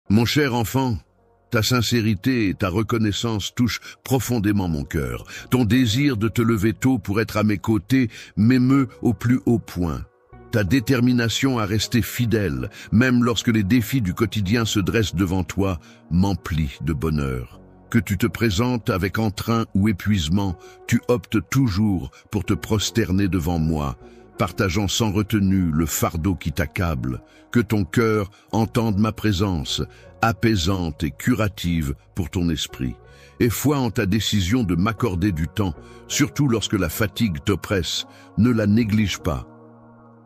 Mon cher enfant, ta sincérité et ta reconnaissance touchent profondément mon cœur. Ton désir de te lever tôt pour être à mes côtés m'émeut au plus haut point. Ta détermination à rester fidèle, même lorsque les défis du quotidien se dressent devant toi, m'emplit de bonheur. Que tu te présentes avec entrain ou épuisement, tu optes toujours pour te prosterner devant moi, partageant sans retenue le fardeau qui t'accable. Que ton cœur entende ma présence, apaisante et curative pour ton esprit. Et foi en ta décision de m'accorder du temps, surtout lorsque la fatigue t'oppresse, ne la néglige pas.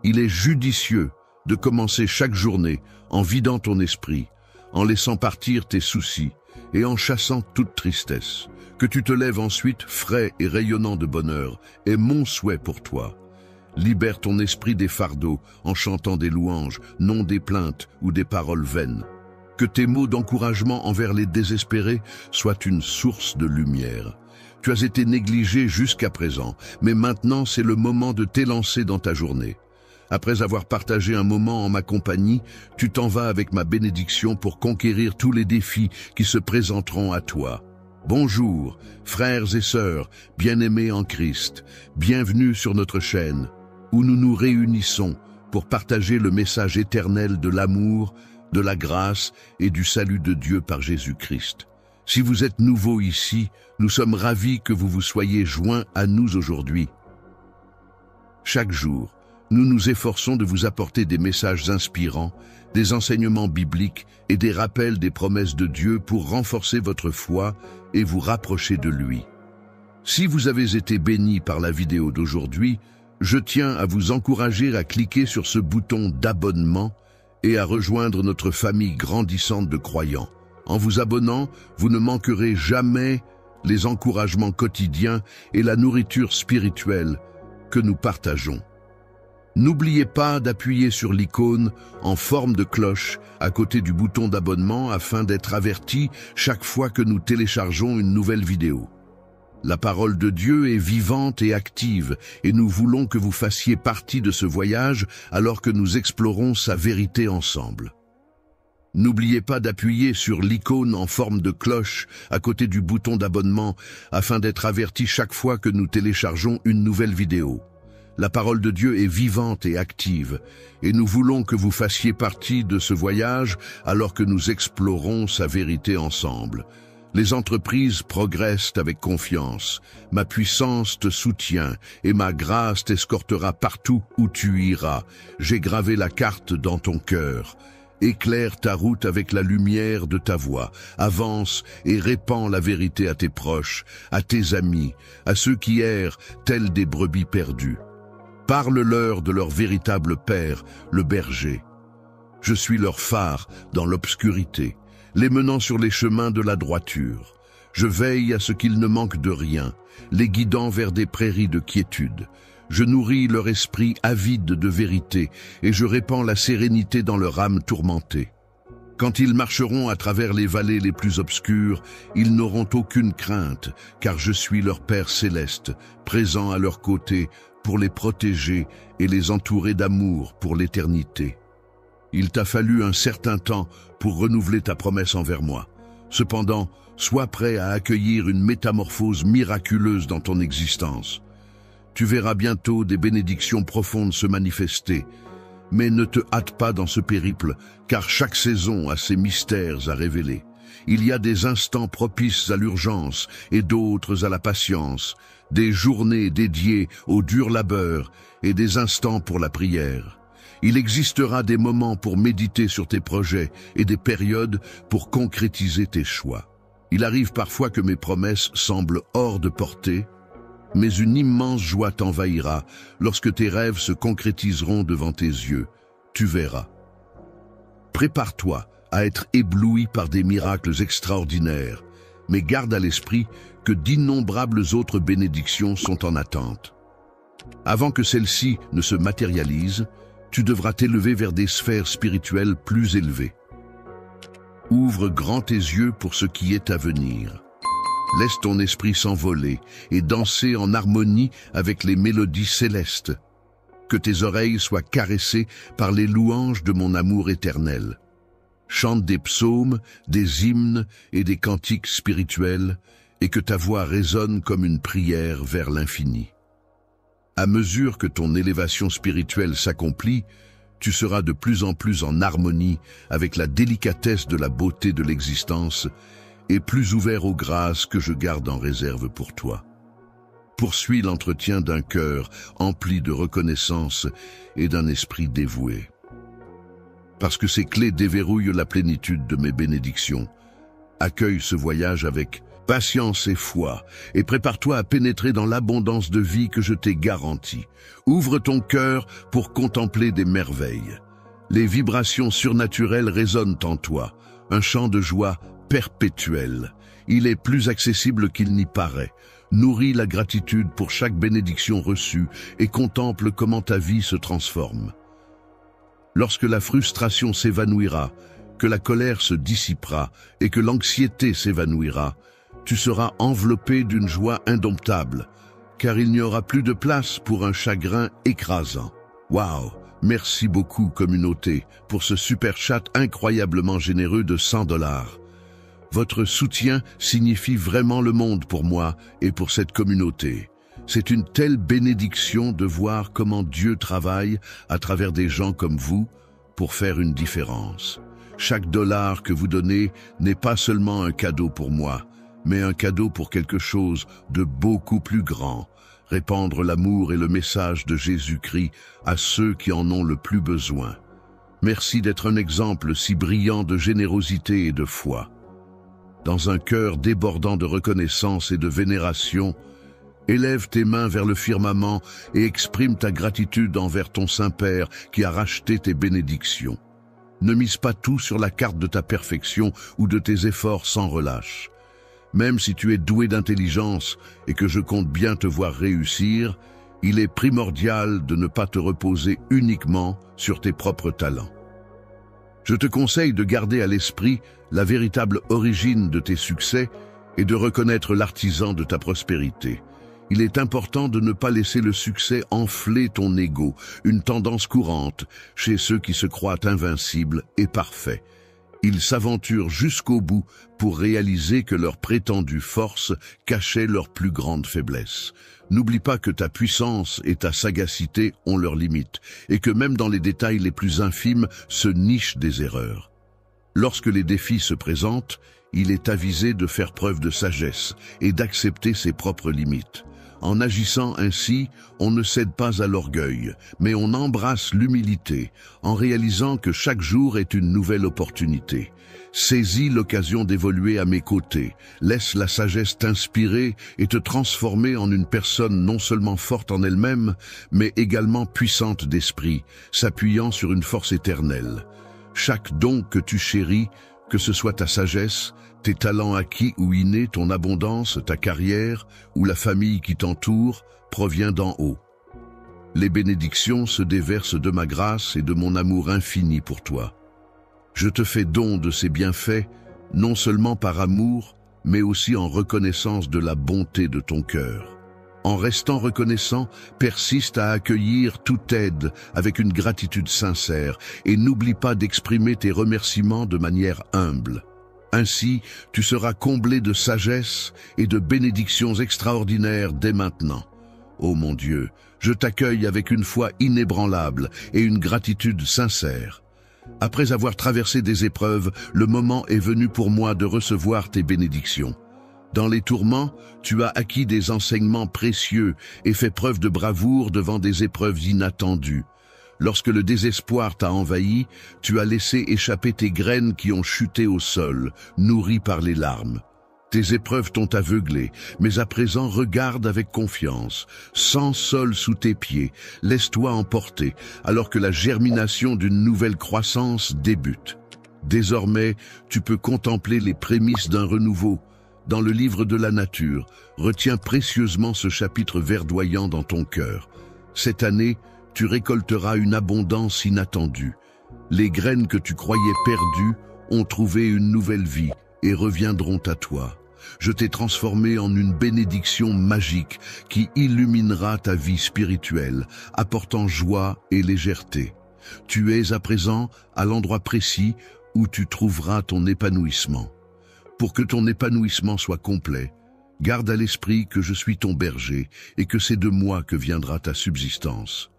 Il est judicieux de commencer chaque journée en vidant ton esprit, en laissant partir tes soucis et en chassant toute tristesse. Que tu te lèves ensuite frais et rayonnant de bonheur est mon souhait pour toi. Libère ton esprit des fardeaux en chantant des louanges, non des plaintes ou des paroles vaines. Que tes mots d'encouragement envers les désespérés soient une source de lumière. Tu as été négligé jusqu'à présent, mais maintenant c'est le moment de t'élancer dans ta journée. Après avoir partagé un moment en ma compagnie, tu t'en vas avec ma bénédiction pour conquérir tous les défis qui se présenteront à toi. Bonjour, frères et sœurs, bien-aimés en Christ, bienvenue sur notre chaîne, où nous nous réunissons pour partager le message éternel de l'amour, de la grâce et du salut de Dieu par Jésus-Christ. Si vous êtes nouveau ici, nous sommes ravis que vous vous soyez joints à nous aujourd'hui. Chaque jour, nous nous efforçons de vous apporter des messages inspirants, des enseignements bibliques et des rappels des promesses de Dieu pour renforcer votre foi et vous rapprocher de lui. Si vous avez été béni par la vidéo d'aujourd'hui, je tiens à vous encourager à cliquer sur ce bouton d'abonnement et à rejoindre notre famille grandissante de croyants. En vous abonnant, vous ne manquerez jamais les encouragements quotidiens et la nourriture spirituelle que nous partageons. N'oubliez pas d'appuyer sur l'icône en forme de cloche à côté du bouton d'abonnement afin d'être averti chaque fois que nous téléchargeons une nouvelle vidéo. La parole de Dieu est vivante et active et nous voulons que vous fassiez partie de ce voyage alors que nous explorons sa vérité ensemble. N'oubliez pas d'appuyer sur l'icône en forme de cloche à côté du bouton d'abonnement afin d'être averti chaque fois que nous téléchargeons une nouvelle vidéo. La parole de Dieu est vivante et active, et nous voulons que vous fassiez partie de ce voyage alors que nous explorons sa vérité ensemble. Les entreprises progressent avec confiance. Ma puissance te soutient et ma grâce t'escortera partout où tu iras. J'ai gravé la carte dans ton cœur. Éclaire ta route avec la lumière de ta voix. Avance et répands la vérité à tes proches, à tes amis, à ceux qui errent tels des brebis perdues. Parle-leur de leur véritable Père, le berger. Je suis leur phare dans l'obscurité, les menant sur les chemins de la droiture. Je veille à ce qu'ils ne manquent de rien, les guidant vers des prairies de quiétude. Je nourris leur esprit avide de vérité et je répands la sérénité dans leur âme tourmentée. Quand ils marcheront à travers les vallées les plus obscures, ils n'auront aucune crainte, car je suis leur Père céleste, présent à leur côté, pour les protéger et les entourer d'amour pour l'éternité. Il t'a fallu un certain temps pour renouveler ta promesse envers moi. Cependant, sois prêt à accueillir une métamorphose miraculeuse dans ton existence. Tu verras bientôt des bénédictions profondes se manifester, mais ne te hâte pas dans ce périple, car chaque saison a ses mystères à révéler. Il y a des instants propices à l'urgence et d'autres à la patience, des journées dédiées au dur labeur et des instants pour la prière. Il existera des moments pour méditer sur tes projets et des périodes pour concrétiser tes choix. Il arrive parfois que mes promesses semblent hors de portée, mais une immense joie t'envahira lorsque tes rêves se concrétiseront devant tes yeux. Tu verras. Prépare-toi à être ébloui par des miracles extraordinaires, mais garde à l'esprit que d'innombrables autres bénédictions sont en attente. Avant que celles-ci ne se matérialisent, tu devras t'élever vers des sphères spirituelles plus élevées. Ouvre grand tes yeux pour ce qui est à venir. Laisse ton esprit s'envoler et danser en harmonie avec les mélodies célestes. Que tes oreilles soient caressées par les louanges de mon amour éternel. chante des psaumes, des hymnes et des cantiques spirituels, et que ta voix résonne comme une prière vers l'infini. À mesure que ton élévation spirituelle s'accomplit, tu seras de plus en plus en harmonie avec la délicatesse de la beauté de l'existence et plus ouvert aux grâces que je garde en réserve pour toi. Poursuis l'entretien d'un cœur empli de reconnaissance et d'un esprit dévoué. Parce que ces clés déverrouillent la plénitude de mes bénédictions. Accueille ce voyage avec patience et foi, et prépare-toi à pénétrer dans l'abondance de vie que je t'ai garantie. Ouvre ton cœur pour contempler des merveilles. Les vibrations surnaturelles résonnent en toi, un chant de joie perpétuel. Il est plus accessible qu'il n'y paraît. Nourris la gratitude pour chaque bénédiction reçue et contemple comment ta vie se transforme. Lorsque la frustration s'évanouira, que la colère se dissipera et que l'anxiété s'évanouira, tu seras enveloppé d'une joie indomptable, car il n'y aura plus de place pour un chagrin écrasant. Waouh! Merci beaucoup, communauté, pour ce super chat incroyablement généreux de $100. Votre soutien signifie vraiment le monde pour moi et pour cette communauté. C'est une telle bénédiction de voir comment Dieu travaille à travers des gens comme vous pour faire une différence. Chaque dollar que vous donnez n'est pas seulement un cadeau pour moi, mais un cadeau pour quelque chose de beaucoup plus grand, répandre l'amour et le message de Jésus-Christ à ceux qui en ont le plus besoin. Merci d'être un exemple si brillant de générosité et de foi. Dans un cœur débordant de reconnaissance et de vénération, élève tes mains vers le firmament et exprime ta gratitude envers ton Saint-Père qui a racheté tes bénédictions. Ne mise pas tout sur la carte de ta perfection ou de tes efforts sans relâche. Même si tu es doué d'intelligence et que je compte bien te voir réussir, il est primordial de ne pas te reposer uniquement sur tes propres talents. Je te conseille de garder à l'esprit la véritable origine de tes succès et de reconnaître l'artisan de ta prospérité. Il est important de ne pas laisser le succès enfler ton ego, une tendance courante chez ceux qui se croient invincibles et parfaits. Ils s'aventurent jusqu'au bout pour réaliser que leur prétendue force cachait leur plus grande faiblesse. N'oublie pas que ta puissance et ta sagacité ont leurs limites, et que même dans les détails les plus infimes se nichent des erreurs. Lorsque les défis se présentent, il est avisé de faire preuve de sagesse et d'accepter ses propres limites. En agissant ainsi, on ne cède pas à l'orgueil, mais on embrasse l'humilité, en réalisant que chaque jour est une nouvelle opportunité. Saisis l'occasion d'évoluer à mes côtés, laisse la sagesse t'inspirer et te transformer en une personne non seulement forte en elle-même, mais également puissante d'esprit, s'appuyant sur une force éternelle. Chaque don que tu chéris, que ce soit ta sagesse, tes talents acquis ou innés, ton abondance, ta carrière ou la famille qui t'entoure, provient d'en haut. Les bénédictions se déversent de ma grâce et de mon amour infini pour toi. Je te fais don de ces bienfaits, non seulement par amour, mais aussi en reconnaissance de la bonté de ton cœur. En restant reconnaissant, persiste à accueillir toute aide avec une gratitude sincère et n'oublie pas d'exprimer tes remerciements de manière humble. Ainsi, tu seras comblé de sagesse et de bénédictions extraordinaires dès maintenant. Ô mon Dieu, je t'accueille avec une foi inébranlable et une gratitude sincère. Après avoir traversé des épreuves, le moment est venu pour moi de recevoir tes bénédictions. Dans les tourments, tu as acquis des enseignements précieux et fait preuve de bravoure devant des épreuves inattendues. Lorsque le désespoir t'a envahi, tu as laissé échapper tes graines qui ont chuté au sol, nourries par les larmes. Tes épreuves t'ont aveuglé, mais à présent regarde avec confiance. Sans sol sous tes pieds, laisse-toi emporter, alors que la germination d'une nouvelle croissance débute. Désormais, tu peux contempler les prémices d'un renouveau. Dans le livre de la nature, retiens précieusement ce chapitre verdoyant dans ton cœur. Cette année, tu récolteras une abondance inattendue. Les graines que tu croyais perdues ont trouvé une nouvelle vie et reviendront à toi. Je t'ai transformé en une bénédiction magique qui illuminera ta vie spirituelle, apportant joie et légèreté. Tu es à présent à l'endroit précis où tu trouveras ton épanouissement. Pour que ton épanouissement soit complet, garde à l'esprit que je suis ton berger et que c'est de moi que viendra ta subsistance.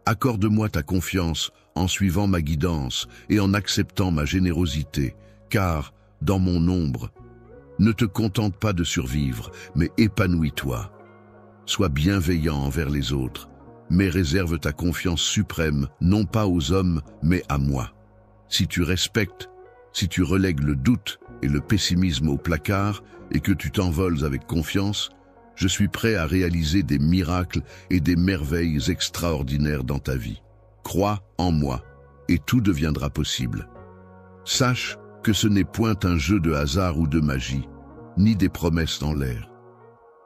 Accorde-moi ta confiance en suivant ma guidance et en acceptant ma générosité, car, dans mon ombre, ne te contente pas de survivre, mais épanouis-toi. Sois bienveillant envers les autres, mais réserve ta confiance suprême, non pas aux hommes, mais à moi. Si tu respectes, si tu relègues le doute et le pessimisme au placard et que tu t'envoles avec confiance, je suis prêt à réaliser des miracles et des merveilles extraordinaires dans ta vie. Crois en moi et tout deviendra possible. Sache que ce n'est point un jeu de hasard ou de magie, ni des promesses dans l'air.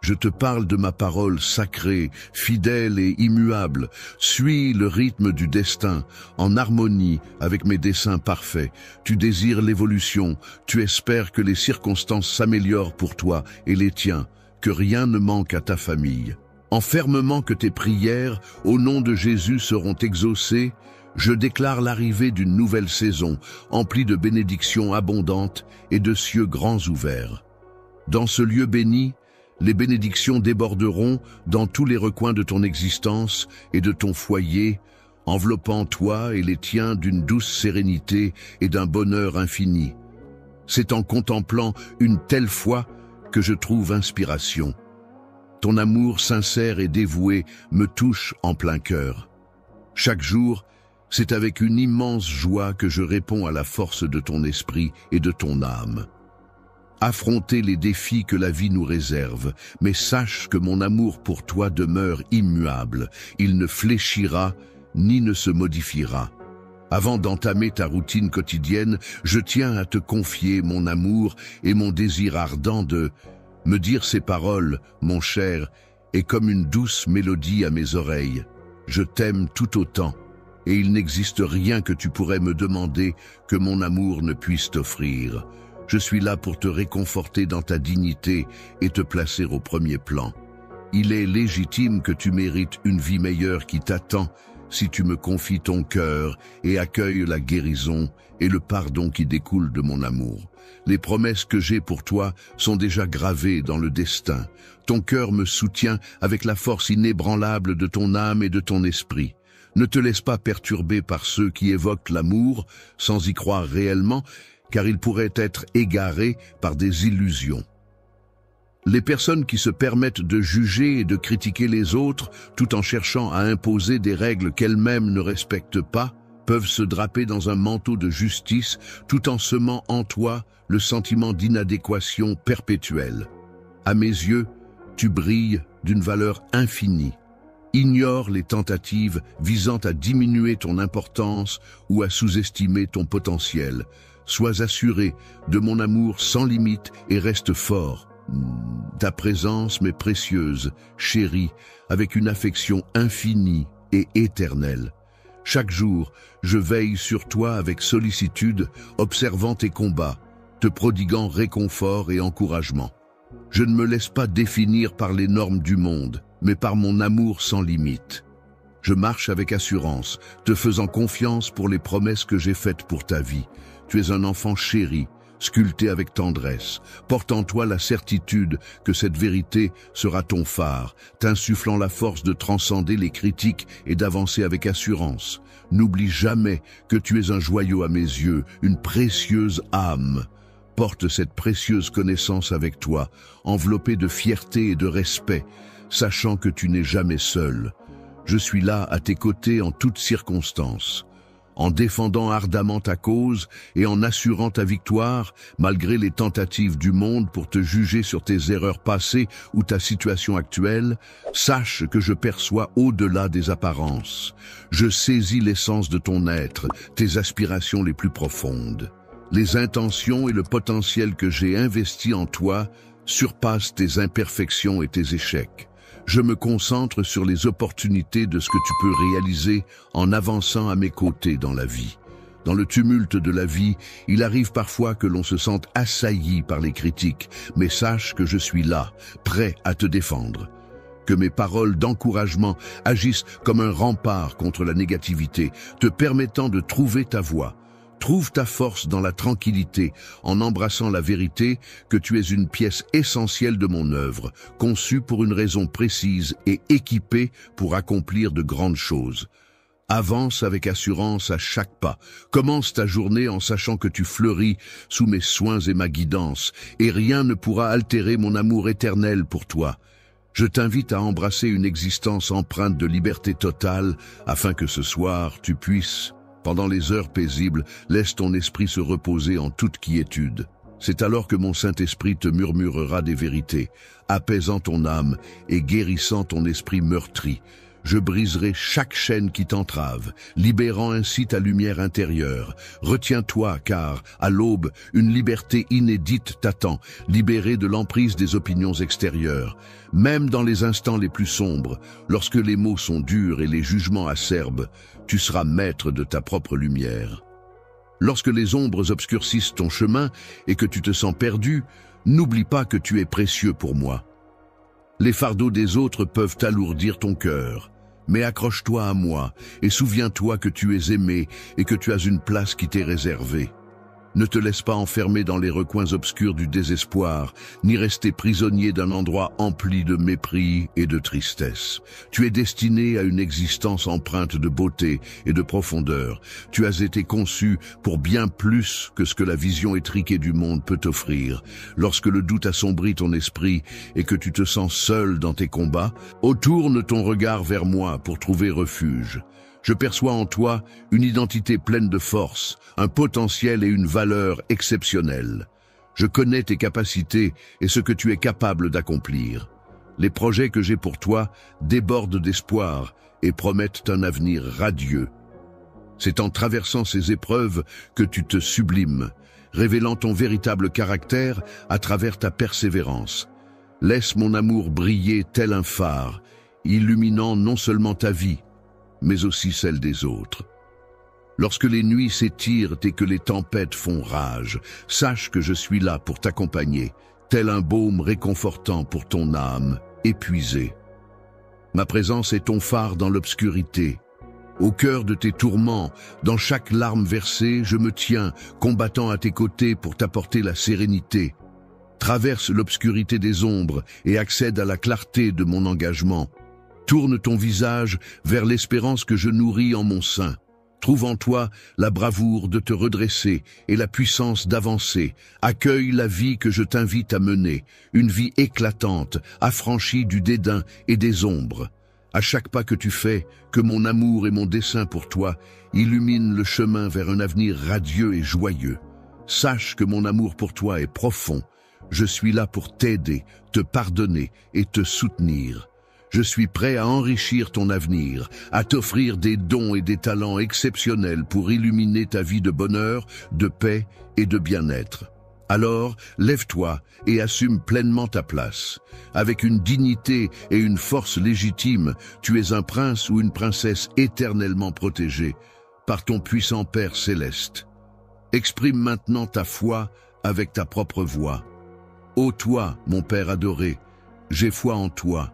Je te parle de ma parole sacrée, fidèle et immuable. Suis le rythme du destin, en harmonie avec mes desseins parfaits. Tu désires l'évolution, tu espères que les circonstances s'améliorent pour toi et les tiens, que rien ne manque à ta famille. En fermement que tes prières, au nom de Jésus, seront exaucées, je déclare l'arrivée d'une nouvelle saison, emplie de bénédictions abondantes et de cieux grands ouverts. Dans ce lieu béni, les bénédictions déborderont dans tous les recoins de ton existence et de ton foyer, enveloppant toi et les tiens d'une douce sérénité et d'un bonheur infini. C'est en contemplant une telle foi que je trouve inspiration. Ton amour sincère et dévoué me touche en plein cœur. Chaque jour, c'est avec une immense joie que je réponds à la force de ton esprit et de ton âme. Affronter les défis que la vie nous réserve, mais sache que mon amour pour toi demeure immuable. Il ne fléchira ni ne se modifiera. Avant d'entamer ta routine quotidienne, je tiens à te confier mon amour et mon désir ardent de me dire ces paroles, mon cher, est comme une douce mélodie à mes oreilles. Je t'aime tout autant, et il n'existe rien que tu pourrais me demander que mon amour ne puisse t'offrir. Je suis là pour te réconforter dans ta dignité et te placer au premier plan. Il est légitime que tu mérites une vie meilleure qui t'attend si tu me confies ton cœur et accueilles la guérison et le pardon qui découlent de mon amour. Les promesses que j'ai pour toi sont déjà gravées dans le destin. Ton cœur me soutient avec la force inébranlable de ton âme et de ton esprit. Ne te laisse pas perturber par ceux qui évoquent l'amour sans y croire réellement, car ils pourraient être égarés par des illusions. Les personnes qui se permettent de juger et de critiquer les autres tout en cherchant à imposer des règles qu'elles-mêmes ne respectent pas peuvent se draper dans un manteau de justice tout en semant en toi le sentiment d'inadéquation perpétuelle. À mes yeux, tu brilles d'une valeur infinie. Ignore les tentatives visant à diminuer ton importance ou à sous-estimer ton potentiel. Sois assuré de mon amour sans limite et reste fort. Ta présence m'est précieuse, chérie, avec une affection infinie et éternelle. Chaque jour, je veille sur toi avec sollicitude, observant tes combats, te prodiguant réconfort et encouragement. Je ne me laisse pas définir par les normes du monde, mais par mon amour sans limite. Je marche avec assurance, te faisant confiance pour les promesses que j'ai faites pour ta vie. Tu es un enfant chéri, sculpté avec tendresse. Porte en toi la certitude que cette vérité sera ton phare, t'insufflant la force de transcender les critiques et d'avancer avec assurance. N'oublie jamais que tu es un joyau à mes yeux, une précieuse âme. Porte cette précieuse connaissance avec toi, enveloppée de fierté et de respect, sachant que tu n'es jamais seul. Je suis là à tes côtés en toutes circonstances. En défendant ardemment ta cause et en assurant ta victoire, malgré les tentatives du monde pour te juger sur tes erreurs passées ou ta situation actuelle, sache que je perçois au-delà des apparences. Je saisis l'essence de ton être, tes aspirations les plus profondes. Les intentions et le potentiel que j'ai investis en toi surpassent tes imperfections et tes échecs. Je me concentre sur les opportunités de ce que tu peux réaliser en avançant à mes côtés dans la vie. Dans le tumulte de la vie, il arrive parfois que l'on se sente assailli par les critiques, mais sache que je suis là, prêt à te défendre. Que mes paroles d'encouragement agissent comme un rempart contre la négativité, te permettant de trouver ta voie. Trouve ta force dans la tranquillité, en embrassant la vérité que tu es une pièce essentielle de mon œuvre, conçue pour une raison précise et équipée pour accomplir de grandes choses. Avance avec assurance à chaque pas. Commence ta journée en sachant que tu fleuris sous mes soins et ma guidance, et rien ne pourra altérer mon amour éternel pour toi. Je t'invite à embrasser une existence empreinte de liberté totale, afin que ce soir tu puisses, pendant les heures paisibles, laisse ton esprit se reposer en toute quiétude. C'est alors que mon Saint-Esprit te murmurera des vérités, apaisant ton âme et guérissant ton esprit meurtri. Je briserai chaque chaîne qui t'entrave, libérant ainsi ta lumière intérieure. Retiens-toi, car, à l'aube, une liberté inédite t'attend, libérée de l'emprise des opinions extérieures. Même dans les instants les plus sombres, lorsque les mots sont durs et les jugements acerbes, tu seras maître de ta propre lumière. Lorsque les ombres obscurcissent ton chemin et que tu te sens perdu, n'oublie pas que tu es précieux pour moi. Les fardeaux des autres peuvent alourdir ton cœur, mais accroche-toi à moi et souviens-toi que tu es aimé et que tu as une place qui t'est réservée. Ne te laisse pas enfermer dans les recoins obscurs du désespoir, ni rester prisonnier d'un endroit empli de mépris et de tristesse. Tu es destiné à une existence empreinte de beauté et de profondeur. Tu as été conçu pour bien plus que ce que la vision étriquée du monde peut t'offrir. Lorsque le doute assombrit ton esprit et que tu te sens seul dans tes combats, tourne ton regard vers moi pour trouver refuge. Je perçois en toi une identité pleine de force, un potentiel et une valeur exceptionnelle. Je connais tes capacités et ce que tu es capable d'accomplir. Les projets que j'ai pour toi débordent d'espoir et promettent un avenir radieux. C'est en traversant ces épreuves que tu te sublimes, révélant ton véritable caractère à travers ta persévérance. Laisse mon amour briller tel un phare, illuminant non seulement ta vie, mais aussi celle des autres. Lorsque les nuits s'étirent et que les tempêtes font rage, sache que je suis là pour t'accompagner, tel un baume réconfortant pour ton âme épuisée. Ma présence est ton phare dans l'obscurité. Au cœur de tes tourments, dans chaque larme versée, je me tiens, combattant à tes côtés pour t'apporter la sérénité. Traverse l'obscurité des ombres et accède à la clarté de mon engagement. Tourne ton visage vers l'espérance que je nourris en mon sein. Trouve en toi la bravoure de te redresser et la puissance d'avancer. Accueille la vie que je t'invite à mener, une vie éclatante, affranchie du dédain et des ombres. À chaque pas que tu fais, que mon amour et mon dessein pour toi illuminent le chemin vers un avenir radieux et joyeux. Sache que mon amour pour toi est profond. Je suis là pour t'aider, te pardonner et te soutenir. Je suis prêt à enrichir ton avenir, à t'offrir des dons et des talents exceptionnels pour illuminer ta vie de bonheur, de paix et de bien-être. Alors, lève-toi et assume pleinement ta place. Avec une dignité et une force légitime, tu es un prince ou une princesse éternellement protégée par ton puissant Père céleste. Exprime maintenant ta foi avec ta propre voix. Ô toi, mon Père adoré, j'ai foi en toi.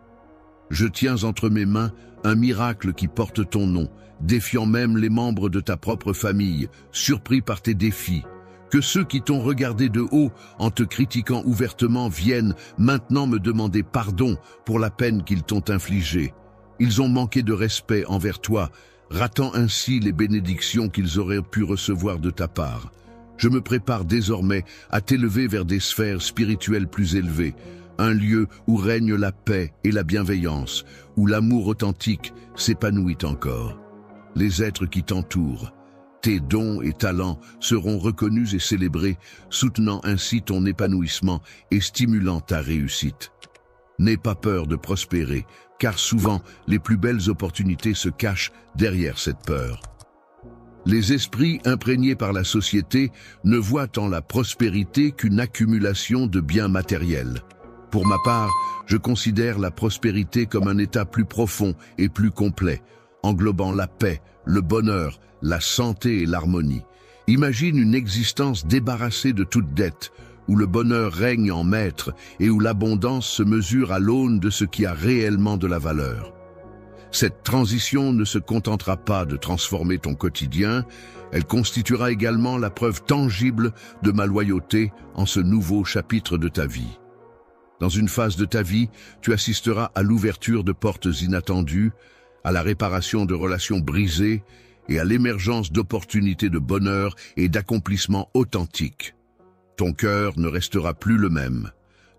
Je tiens entre mes mains un miracle qui porte ton nom, défiant même les membres de ta propre famille, surpris par tes défis. Que ceux qui t'ont regardé de haut en te critiquant ouvertement viennent maintenant me demander pardon pour la peine qu'ils t'ont infligée. Ils ont manqué de respect envers toi, ratant ainsi les bénédictions qu'ils auraient pu recevoir de ta part. Je me prépare désormais à t'élever vers des sphères spirituelles plus élevées, un lieu où règne la paix et la bienveillance, où l'amour authentique s'épanouit encore. Les êtres qui t'entourent, tes dons et talents seront reconnus et célébrés, soutenant ainsi ton épanouissement et stimulant ta réussite. N'aie pas peur de prospérer, car souvent les plus belles opportunités se cachent derrière cette peur. Les esprits imprégnés par la société ne voient en la prospérité qu'une accumulation de biens matériels. Pour ma part, je considère la prospérité comme un état plus profond et plus complet, englobant la paix, le bonheur, la santé et l'harmonie. Imagine une existence débarrassée de toute dette, où le bonheur règne en maître et où l'abondance se mesure à l'aune de ce qui a réellement de la valeur. Cette transition ne se contentera pas de transformer ton quotidien, elle constituera également la preuve tangible de ma loyauté en ce nouveau chapitre de ta vie. Dans une phase de ta vie, tu assisteras à l'ouverture de portes inattendues, à la réparation de relations brisées et à l'émergence d'opportunités de bonheur et d'accomplissement authentiques. Ton cœur ne restera plus le même.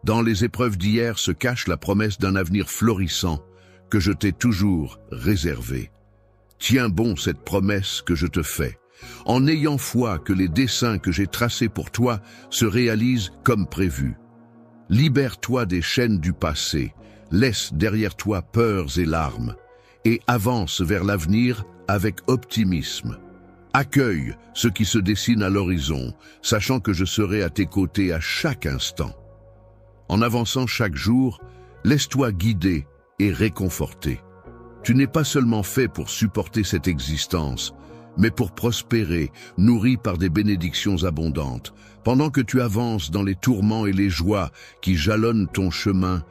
Dans les épreuves d'hier se cache la promesse d'un avenir florissant que je t'ai toujours réservé. Tiens bon cette promesse que je te fais, en ayant foi que les desseins que j'ai tracés pour toi se réalisent comme prévu. Libère-toi des chaînes du passé, laisse derrière toi peurs et larmes, et avance vers l'avenir avec optimisme. Accueille ce qui se dessine à l'horizon, sachant que je serai à tes côtés à chaque instant. En avançant chaque jour, laisse-toi guider et réconforter. Tu n'es pas seulement fait pour supporter cette existence, mais pour prospérer, nourri par des bénédictions abondantes. Pendant que tu avances dans les tourments et les joies qui jalonnent ton chemin,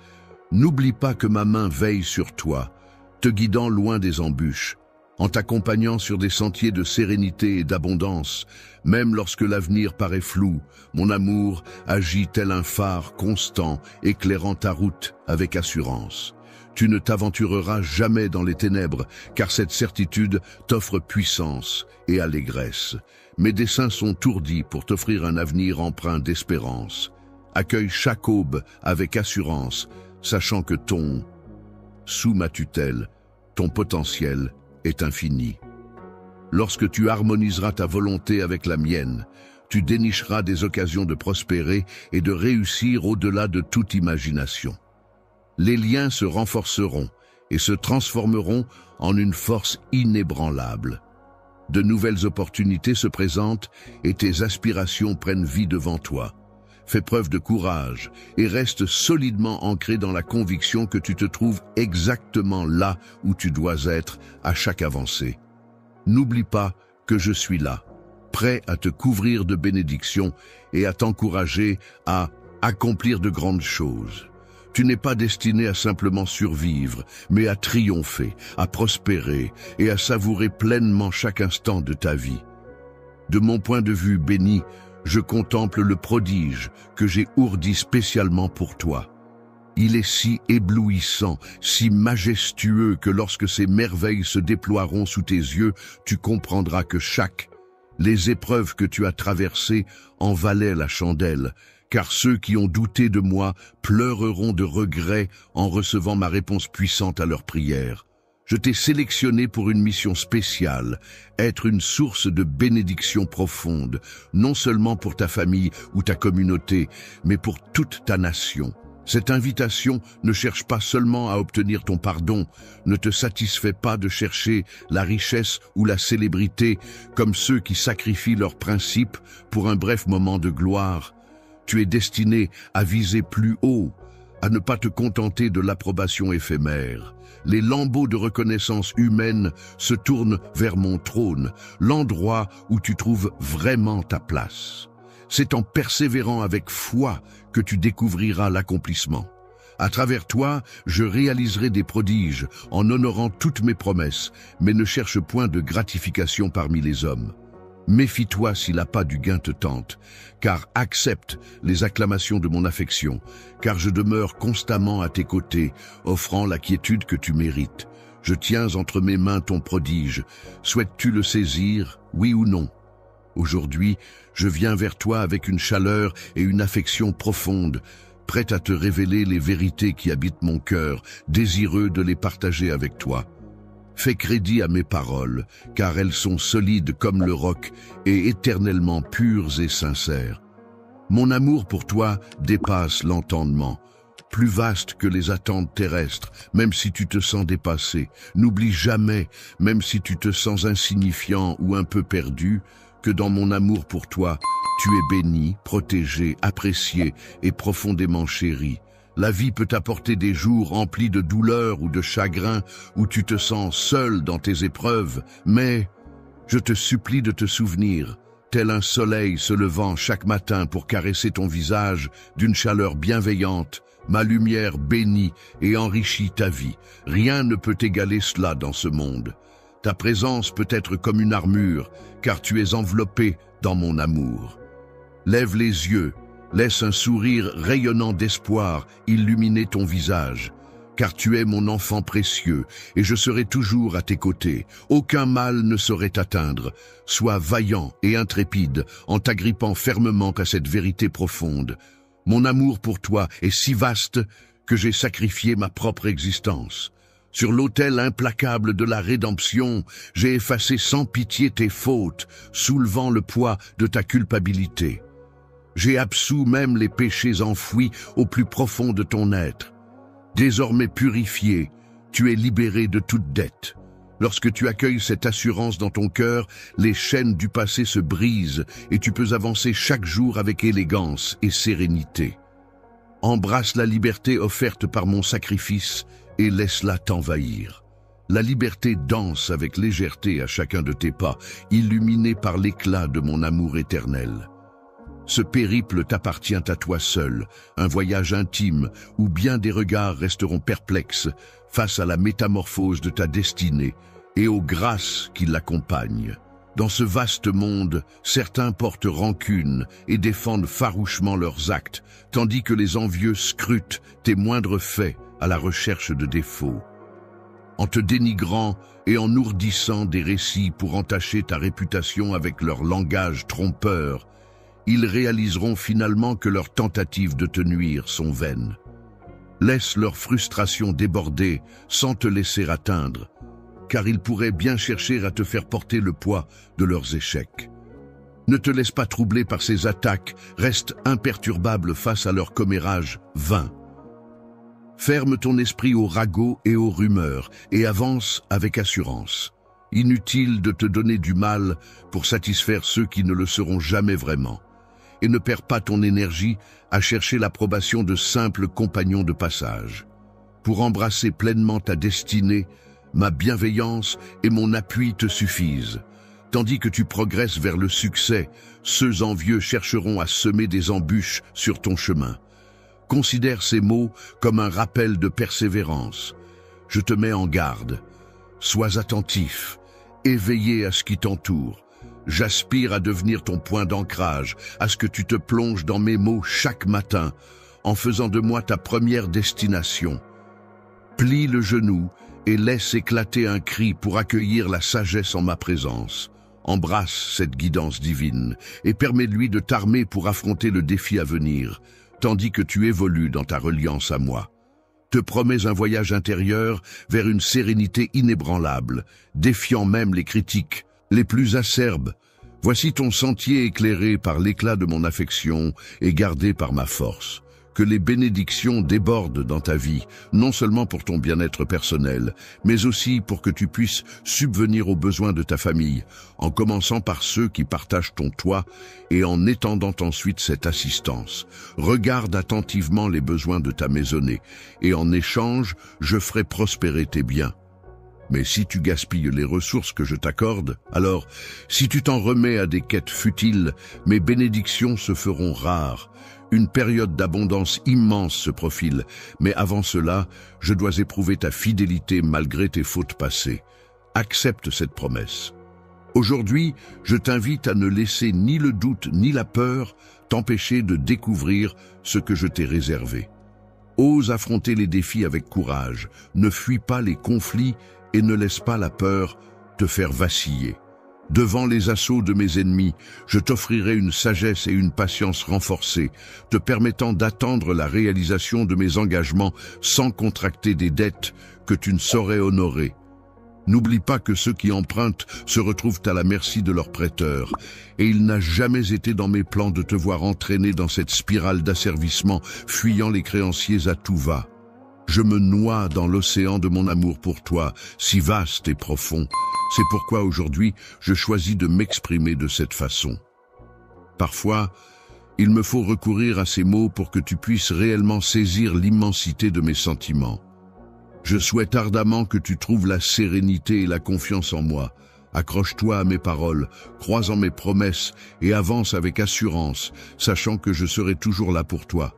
n'oublie pas que ma main veille sur toi, te guidant loin des embûches, en t'accompagnant sur des sentiers de sérénité et d'abondance. Même lorsque l'avenir paraît flou, mon amour agit tel un phare constant, éclairant ta route avec assurance. Tu ne t'aventureras jamais dans les ténèbres, car cette certitude t'offre puissance et allégresse. Mes desseins sont ourdis pour t'offrir un avenir empreint d'espérance. Accueille chaque aube avec assurance, sachant que sous ma tutelle, ton potentiel est infini. Lorsque tu harmoniseras ta volonté avec la mienne, tu dénicheras des occasions de prospérer et de réussir au-delà de toute imagination. Les liens se renforceront et se transformeront en une force inébranlable. De nouvelles opportunités se présentent et tes aspirations prennent vie devant toi. Fais preuve de courage et reste solidement ancré dans la conviction que tu te trouves exactement là où tu dois être à chaque avancée. N'oublie pas que je suis là, prêt à te couvrir de bénédictions et à t'encourager à accomplir de grandes choses. Tu n'es pas destiné à simplement survivre, mais à triompher, à prospérer et à savourer pleinement chaque instant de ta vie. De mon point de vue béni, je contemple le prodige que j'ai ourdi spécialement pour toi. Il est si éblouissant, si majestueux que lorsque ces merveilles se déploieront sous tes yeux, tu comprendras que les épreuves que tu as traversées en valaient la chandelle, car ceux qui ont douté de moi pleureront de regret en recevant ma réponse puissante à leurs prières. Je t'ai sélectionné pour une mission spéciale, être une source de bénédiction profonde, non seulement pour ta famille ou ta communauté, mais pour toute ta nation. Cette invitation ne cherche pas seulement à obtenir ton pardon, ne te satisfait pas de chercher la richesse ou la célébrité comme ceux qui sacrifient leurs principes pour un bref moment de gloire. Tu es destiné à viser plus haut, à ne pas te contenter de l'approbation éphémère. Les lambeaux de reconnaissance humaine se tournent vers mon trône, l'endroit où tu trouves vraiment ta place. C'est en persévérant avec foi que tu découvriras l'accomplissement. À travers toi, je réaliserai des prodiges en honorant toutes mes promesses, mais ne cherche point de gratification parmi les hommes. Méfie-toi si l'appât du gain te tente, car accepte les acclamations de mon affection, car je demeure constamment à tes côtés, offrant la quiétude que tu mérites. Je tiens entre mes mains ton prodige. Souhaites-tu le saisir, oui ou non? Aujourd'hui, je viens vers toi avec une chaleur et une affection profonde, prête à te révéler les vérités qui habitent mon cœur, désireux de les partager avec toi. Fais crédit à mes paroles, car elles sont solides comme le roc et éternellement pures et sincères. Mon amour pour toi dépasse l'entendement, plus vaste que les attentes terrestres, même si tu te sens dépassé. N'oublie jamais, même si tu te sens insignifiant ou un peu perdu, que dans mon amour pour toi, tu es béni, protégé, apprécié et profondément chéri. La vie peut t'apporter des jours remplis de douleur ou de chagrin, où tu te sens seul dans tes épreuves, mais je te supplie de te souvenir, tel un soleil se levant chaque matin pour caresser ton visage d'une chaleur bienveillante, Ma lumière bénit et enrichit ta vie. Rien ne peut égaler cela dans ce monde. Ta présence peut être comme une armure, car tu es enveloppé dans mon amour. Lève les yeux, laisse un sourire rayonnant d'espoir illuminer ton visage, car tu es mon enfant précieux, et je serai toujours à tes côtés. Aucun mal ne saurait t'atteindre. Sois vaillant et intrépide en t'agrippant fermement à cette vérité profonde. Mon amour pour toi est si vaste que j'ai sacrifié ma propre existence. Sur l'autel implacable de la rédemption, j'ai effacé sans pitié tes fautes, soulevant le poids de ta culpabilité. J'ai absous même les péchés enfouis au plus profond de ton être. Désormais purifié, tu es libéré de toute dette. Lorsque tu accueilles cette assurance dans ton cœur, les chaînes du passé se brisent et tu peux avancer chaque jour avec élégance et sérénité. Embrasse la liberté offerte par mon sacrifice et laisse-la t'envahir. La liberté danse avec légèreté à chacun de tes pas, illuminée par l'éclat de mon amour éternel. Ce périple t'appartient à toi seul, un voyage intime où bien des regards resteront perplexes face à la métamorphose de ta destinée et aux grâces qui l'accompagnent. Dans ce vaste monde, certains portent rancune et défendent farouchement leurs actes, tandis que les envieux scrutent tes moindres faits à la recherche de défauts. En te dénigrant et en ourdissant des récits pour entacher ta réputation avec leur langage trompeur, ils réaliseront finalement que leurs tentatives de te nuire sont vaines. Laisse leur frustration déborder sans te laisser atteindre, car ils pourraient bien chercher à te faire porter le poids de leurs échecs. Ne te laisse pas troubler par ces attaques, reste imperturbable face à leur commérage vain. Ferme ton esprit aux ragots et aux rumeurs et avance avec assurance. Inutile de te donner du mal pour satisfaire ceux qui ne le seront jamais vraiment. Et ne perds pas ton énergie à chercher l'approbation de simples compagnons de passage. Pour embrasser pleinement ta destinée, ma bienveillance et mon appui te suffisent. Tandis que tu progresses vers le succès, ceux envieux chercheront à semer des embûches sur ton chemin. Considère ces mots comme un rappel de persévérance. Je te mets en garde. Sois attentif, éveillé à ce qui t'entoure. J'aspire à devenir ton point d'ancrage, à ce que tu te plonges dans mes mots chaque matin, en faisant de moi ta première destination. Plie le genou et laisse éclater un cri pour accueillir la sagesse en ma présence. Embrasse cette guidance divine et permets-lui de t'armer pour affronter le défi à venir, tandis que tu évolues dans ta reliance à moi. Te promets un voyage intérieur vers une sérénité inébranlable, défiant même les critiques les plus acerbes. Voici ton sentier éclairé par l'éclat de mon affection et gardé par ma force. Que les bénédictions débordent dans ta vie, non seulement pour ton bien-être personnel, mais aussi pour que tu puisses subvenir aux besoins de ta famille, en commençant par ceux qui partagent ton toit et en étendant ensuite cette assistance. Regarde attentivement les besoins de ta maisonnée, et en échange, je ferai prospérer tes biens. Mais si tu gaspilles les ressources que je t'accorde, alors, si tu t'en remets à des quêtes futiles, mes bénédictions se feront rares. Une période d'abondance immense se profile, mais avant cela, je dois éprouver ta fidélité malgré tes fautes passées. Accepte cette promesse. Aujourd'hui, je t'invite à ne laisser ni le doute ni la peur t'empêcher de découvrir ce que je t'ai réservé. Ose affronter les défis avec courage, ne fuis pas les conflits et ne laisse pas la peur te faire vaciller. Devant les assauts de mes ennemis, je t'offrirai une sagesse et une patience renforcées, te permettant d'attendre la réalisation de mes engagements sans contracter des dettes que tu ne saurais honorer. N'oublie pas que ceux qui empruntent se retrouvent à la merci de leurs prêteurs, et il n'a jamais été dans mes plans de te voir entraîné dans cette spirale d'asservissement, fuyant les créanciers à tout va. Je me noie dans l'océan de mon amour pour toi, si vaste et profond. C'est pourquoi aujourd'hui, je choisis de m'exprimer de cette façon. Parfois, il me faut recourir à ces mots pour que tu puisses réellement saisir l'immensité de mes sentiments. Je souhaite ardemment que tu trouves la sérénité et la confiance en moi. Accroche-toi à mes paroles, crois en mes promesses et avance avec assurance, sachant que je serai toujours là pour toi.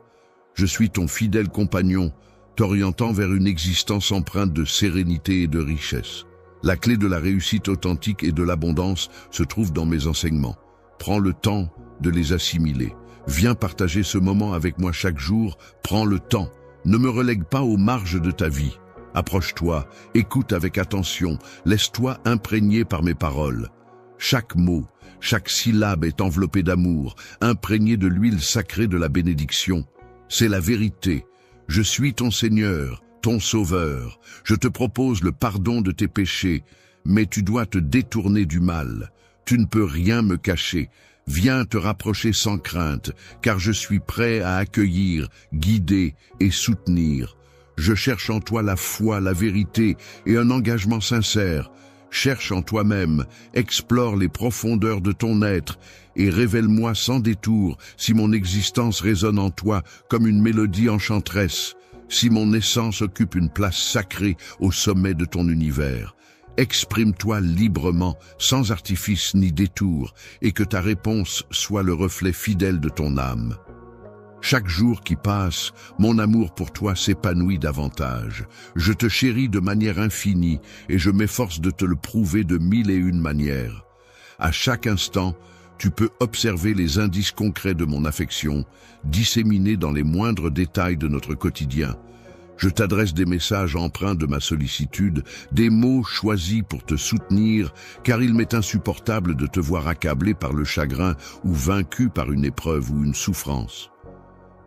Je suis ton fidèle compagnon, t'orientant vers une existence empreinte de sérénité et de richesse. La clé de la réussite authentique et de l'abondance se trouve dans mes enseignements. Prends le temps de les assimiler. Viens partager ce moment avec moi chaque jour. Prends le temps. Ne me relègue pas aux marges de ta vie. Approche-toi, écoute avec attention, laisse-toi imprégner par mes paroles. Chaque mot, chaque syllabe est enveloppée d'amour, imprégnée de l'huile sacrée de la bénédiction. C'est la vérité. Je suis ton Seigneur, ton Sauveur. Je te propose le pardon de tes péchés, mais tu dois te détourner du mal. Tu ne peux rien me cacher. Viens te rapprocher sans crainte, car je suis prêt à accueillir, guider et soutenir. Je cherche en toi la foi, la vérité et un engagement sincère. Cherche en toi-même, explore les profondeurs de ton être et révèle-moi sans détour si mon existence résonne en toi comme une mélodie enchanteresse, si mon essence occupe une place sacrée au sommet de ton univers. Exprime-toi librement, sans artifice ni détour, et que ta réponse soit le reflet fidèle de ton âme. Chaque jour qui passe, mon amour pour toi s'épanouit davantage. Je te chéris de manière infinie et je m'efforce de te le prouver de 1001 manières. À chaque instant, tu peux observer les indices concrets de mon affection, disséminés dans les moindres détails de notre quotidien. Je t'adresse des messages empreints de ma sollicitude, des mots choisis pour te soutenir, car il m'est insupportable de te voir accablé par le chagrin ou vaincu par une épreuve ou une souffrance.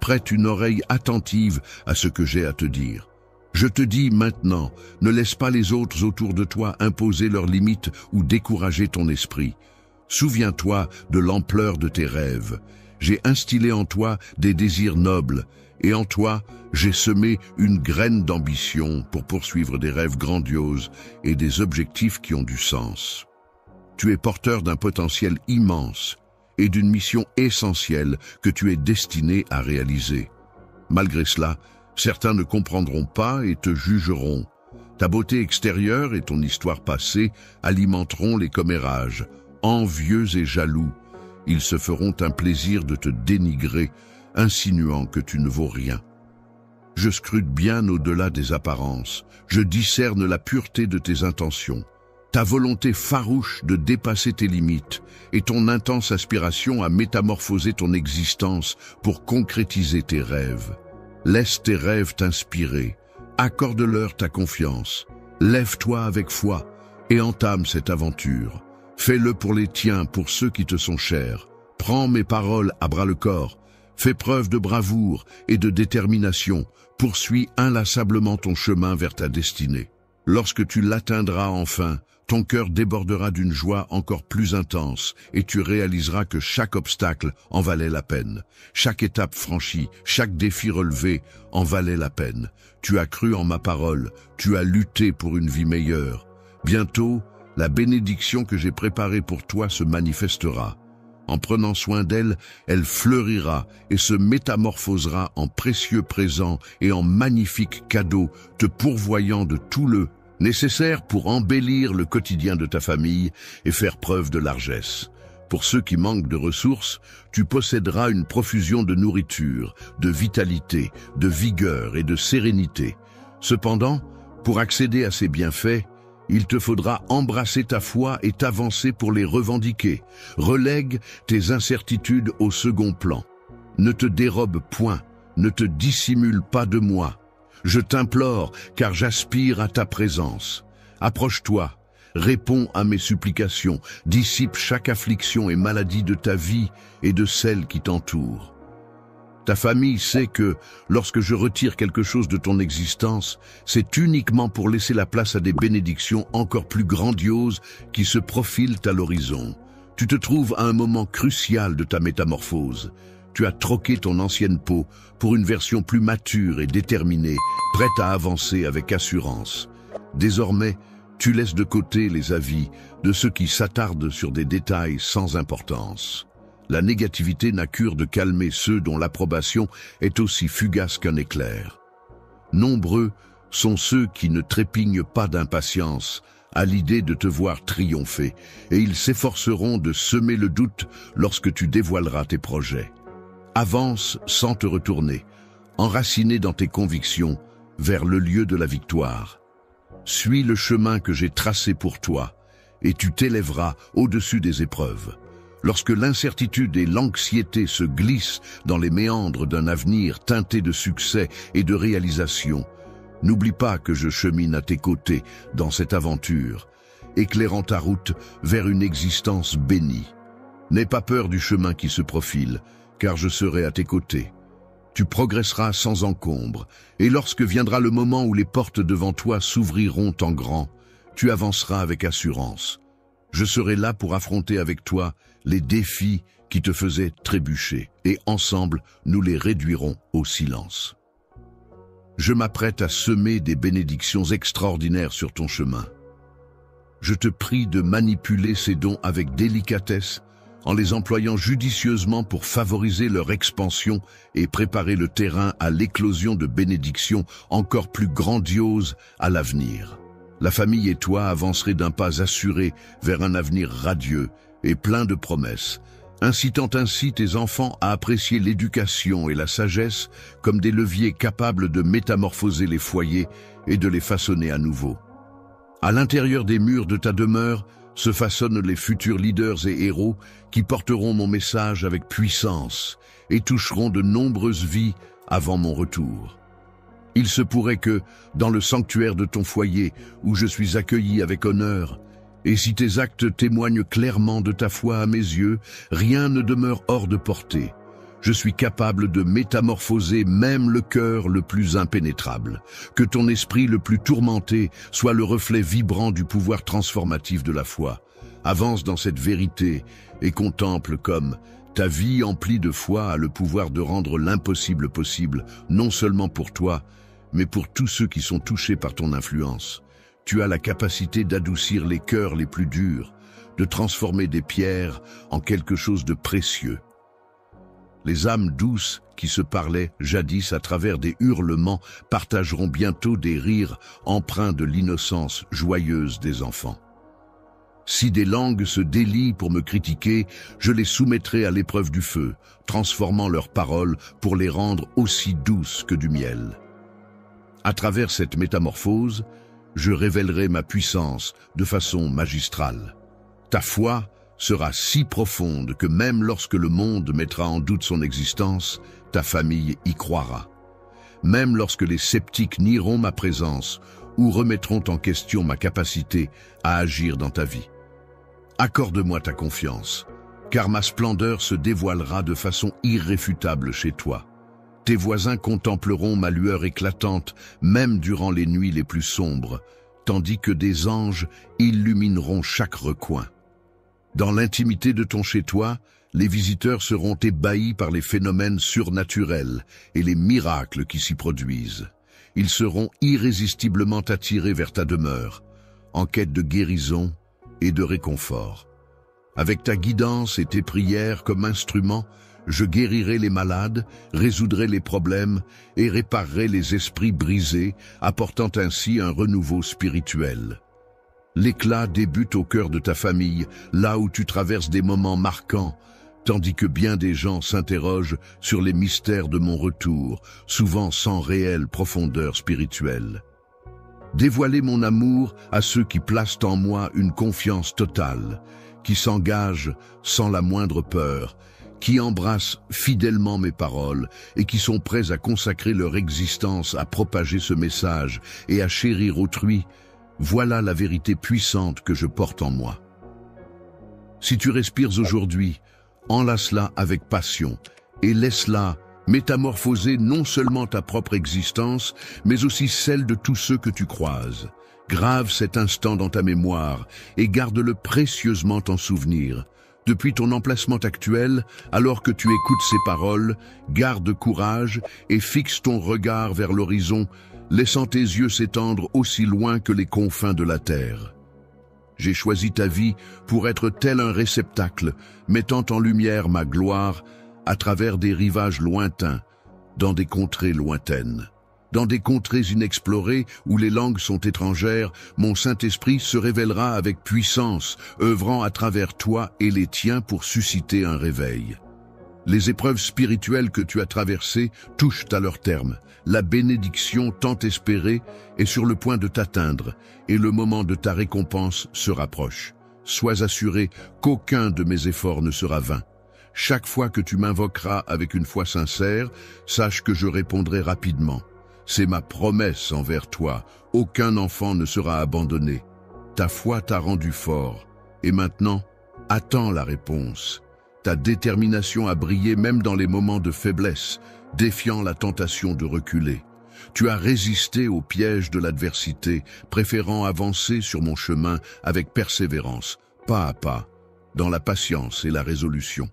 Prête une oreille attentive à ce que j'ai à te dire. Je te dis maintenant, ne laisse pas les autres autour de toi imposer leurs limites ou décourager ton esprit. Souviens-toi de l'ampleur de tes rêves. J'ai instillé en toi des désirs nobles, et en toi, j'ai semé une graine d'ambition pour poursuivre des rêves grandioses et des objectifs qui ont du sens. Tu es porteur d'un potentiel immense et d'une mission essentielle que tu es destiné à réaliser. Malgré cela, certains ne comprendront pas et te jugeront. Ta beauté extérieure et ton histoire passée alimenteront les commérages, envieux et jaloux. Ils se feront un plaisir de te dénigrer, insinuant que tu ne vaux rien. Je scrute bien au-delà des apparences. Je discerne la pureté de tes intentions, ta volonté farouche de dépasser tes limites et ton intense aspiration à métamorphoser ton existence pour concrétiser tes rêves. Laisse tes rêves t'inspirer, accorde-leur ta confiance, lève-toi avec foi et entame cette aventure. Fais-le pour les tiens, pour ceux qui te sont chers. Prends mes paroles à bras-le-corps. Fais preuve de bravoure et de détermination. Poursuis inlassablement ton chemin vers ta destinée. Lorsque tu l'atteindras enfin, ton cœur débordera d'une joie encore plus intense et tu réaliseras que chaque obstacle en valait la peine. Chaque étape franchie, chaque défi relevé en valait la peine. Tu as cru en ma parole, tu as lutté pour une vie meilleure. Bientôt, la bénédiction que j'ai préparée pour toi se manifestera. En prenant soin d'elle, elle fleurira et se métamorphosera en précieux présents et en magnifiques cadeaux, te pourvoyant de tout le nécessaire pour embellir le quotidien de ta famille et faire preuve de largesse. Pour ceux qui manquent de ressources, tu posséderas une profusion de nourriture, de vitalité, de vigueur et de sérénité. Cependant, pour accéder à ces bienfaits, il te faudra embrasser ta foi et t'avancer pour les revendiquer. Relègue tes incertitudes au second plan. Ne te dérobe point, ne te dissimule pas de moi. Je t'implore, car j'aspire à ta présence. Approche-toi, réponds à mes supplications, dissipe chaque affliction et maladie de ta vie et de celle qui t'entoure. Ta famille sait que, lorsque je retire quelque chose de ton existence, c'est uniquement pour laisser la place à des bénédictions encore plus grandioses qui se profilent à l'horizon. Tu te trouves à un moment crucial de ta métamorphose. Tu as troqué ton ancienne peau pour une version plus mature et déterminée, prête à avancer avec assurance. Désormais, tu laisses de côté les avis de ceux qui s'attardent sur des détails sans importance. La négativité n'a cure de calmer ceux dont l'approbation est aussi fugace qu'un éclair. Nombreux sont ceux qui ne trépignent pas d'impatience à l'idée de te voir triompher, et ils s'efforceront de semer le doute lorsque tu dévoileras tes projets. Avance sans te retourner. enraciné dans tes convictions, vers le lieu de la victoire. Suis le chemin que j'ai tracé pour toi, et tu t'élèveras au-dessus des épreuves. Lorsque l'incertitude et l'anxiété se glissent dans les méandres d'un avenir teinté de succès et de réalisation, n'oublie pas que je chemine à tes côtés dans cette aventure, éclairant ta route vers une existence bénie. N'aie pas peur du chemin qui se profile, car je serai à tes côtés. Tu progresseras sans encombre, et lorsque viendra le moment où les portes devant toi s'ouvriront en grand, tu avanceras avec assurance. Je serai là pour affronter avec toi les défis qui te faisaient trébucher, et ensemble, nous les réduirons au silence. Je m'apprête à semer des bénédictions extraordinaires sur ton chemin. Je te prie de manipuler ces dons avec délicatesse, en les employant judicieusement pour favoriser leur expansion et préparer le terrain à l'éclosion de bénédictions encore plus grandioses à l'avenir. La famille et toi avancerez d'un pas assuré vers un avenir radieux et plein de promesses, incitant ainsi tes enfants à apprécier l'éducation et la sagesse comme des leviers capables de métamorphoser les foyers et de les façonner à nouveau. À l'intérieur des murs de ta demeure se façonnent les futurs leaders et héros qui porteront mon message avec puissance et toucheront de nombreuses vies avant mon retour. Il se pourrait que, dans le sanctuaire de ton foyer, où je suis accueilli avec honneur, et si tes actes témoignent clairement de ta foi à mes yeux, rien ne demeure hors de portée. Je suis capable de métamorphoser même le cœur le plus impénétrable. Que ton esprit le plus tourmenté soit le reflet vibrant du pouvoir transformatif de la foi. Avance dans cette vérité et contemple comme ta vie emplie de foi a le pouvoir de rendre l'impossible possible, non seulement pour toi, mais pour tous ceux qui sont touchés par ton influence. Tu as la capacité d'adoucir les cœurs les plus durs, de transformer des pierres en quelque chose de précieux. Les âmes douces qui se parlaient jadis à travers des hurlements partageront bientôt des rires empreints de l'innocence joyeuse des enfants. Si des langues se délient pour me critiquer, je les soumettrai à l'épreuve du feu, transformant leurs paroles pour les rendre aussi douces que du miel. À travers cette métamorphose, je révélerai ma puissance de façon magistrale. Ta foi sera si profonde que même lorsque le monde mettra en doute son existence, ta famille y croira. Même lorsque les sceptiques nieront ma présence ou remettront en question ma capacité à agir dans ta vie. Accorde-moi ta confiance, car ma splendeur se dévoilera de façon irréfutable chez toi. Tes voisins contempleront ma lueur éclatante, même durant les nuits les plus sombres, tandis que des anges illumineront chaque recoin. Dans l'intimité de ton chez-toi, les visiteurs seront ébahis par les phénomènes surnaturels et les miracles qui s'y produisent. Ils seront irrésistiblement attirés vers ta demeure, en quête de guérison et de réconfort. Avec ta guidance et tes prières comme instruments, je guérirai les malades, résoudrai les problèmes et réparerai les esprits brisés, apportant ainsi un renouveau spirituel. L'éclat débute au cœur de ta famille, là où tu traverses des moments marquants, tandis que bien des gens s'interrogent sur les mystères de mon retour, souvent sans réelle profondeur spirituelle. Dévoiler mon amour à ceux qui placent en moi une confiance totale, qui s'engagent sans la moindre peur, qui embrassent fidèlement mes paroles et qui sont prêts à consacrer leur existence à propager ce message et à chérir autrui, voilà la vérité puissante que je porte en moi. Si tu respires aujourd'hui, enlace-la avec passion et laisse-la métamorphoser non seulement ta propre existence, mais aussi celle de tous ceux que tu croises. Grave cet instant dans ta mémoire et garde-le précieusement en souvenir. Depuis ton emplacement actuel, alors que tu écoutes ces paroles, garde courage et fixe ton regard vers l'horizon, laissant tes yeux s'étendre aussi loin que les confins de la terre. J'ai choisi ta vie pour être tel un réceptacle, mettant en lumière ma gloire à travers des rivages lointains, dans des contrées lointaines. Dans des contrées inexplorées où les langues sont étrangères, mon Saint-Esprit se révélera avec puissance, œuvrant à travers toi et les tiens pour susciter un réveil. Les épreuves spirituelles que tu as traversées touchent à leur terme. La bénédiction tant espérée est sur le point de t'atteindre et le moment de ta récompense se rapproche. Sois assuré qu'aucun de mes efforts ne sera vain. Chaque fois que tu m'invoqueras avec une foi sincère, sache que je répondrai rapidement. C'est ma promesse envers toi. Aucun enfant ne sera abandonné. Ta foi t'a rendu fort. Et maintenant, attends la réponse. Ta détermination a brillé même dans les moments de faiblesse, défiant la tentation de reculer. Tu as résisté au piège de l'adversité, préférant avancer sur mon chemin avec persévérance, pas à pas, dans la patience et la résolution.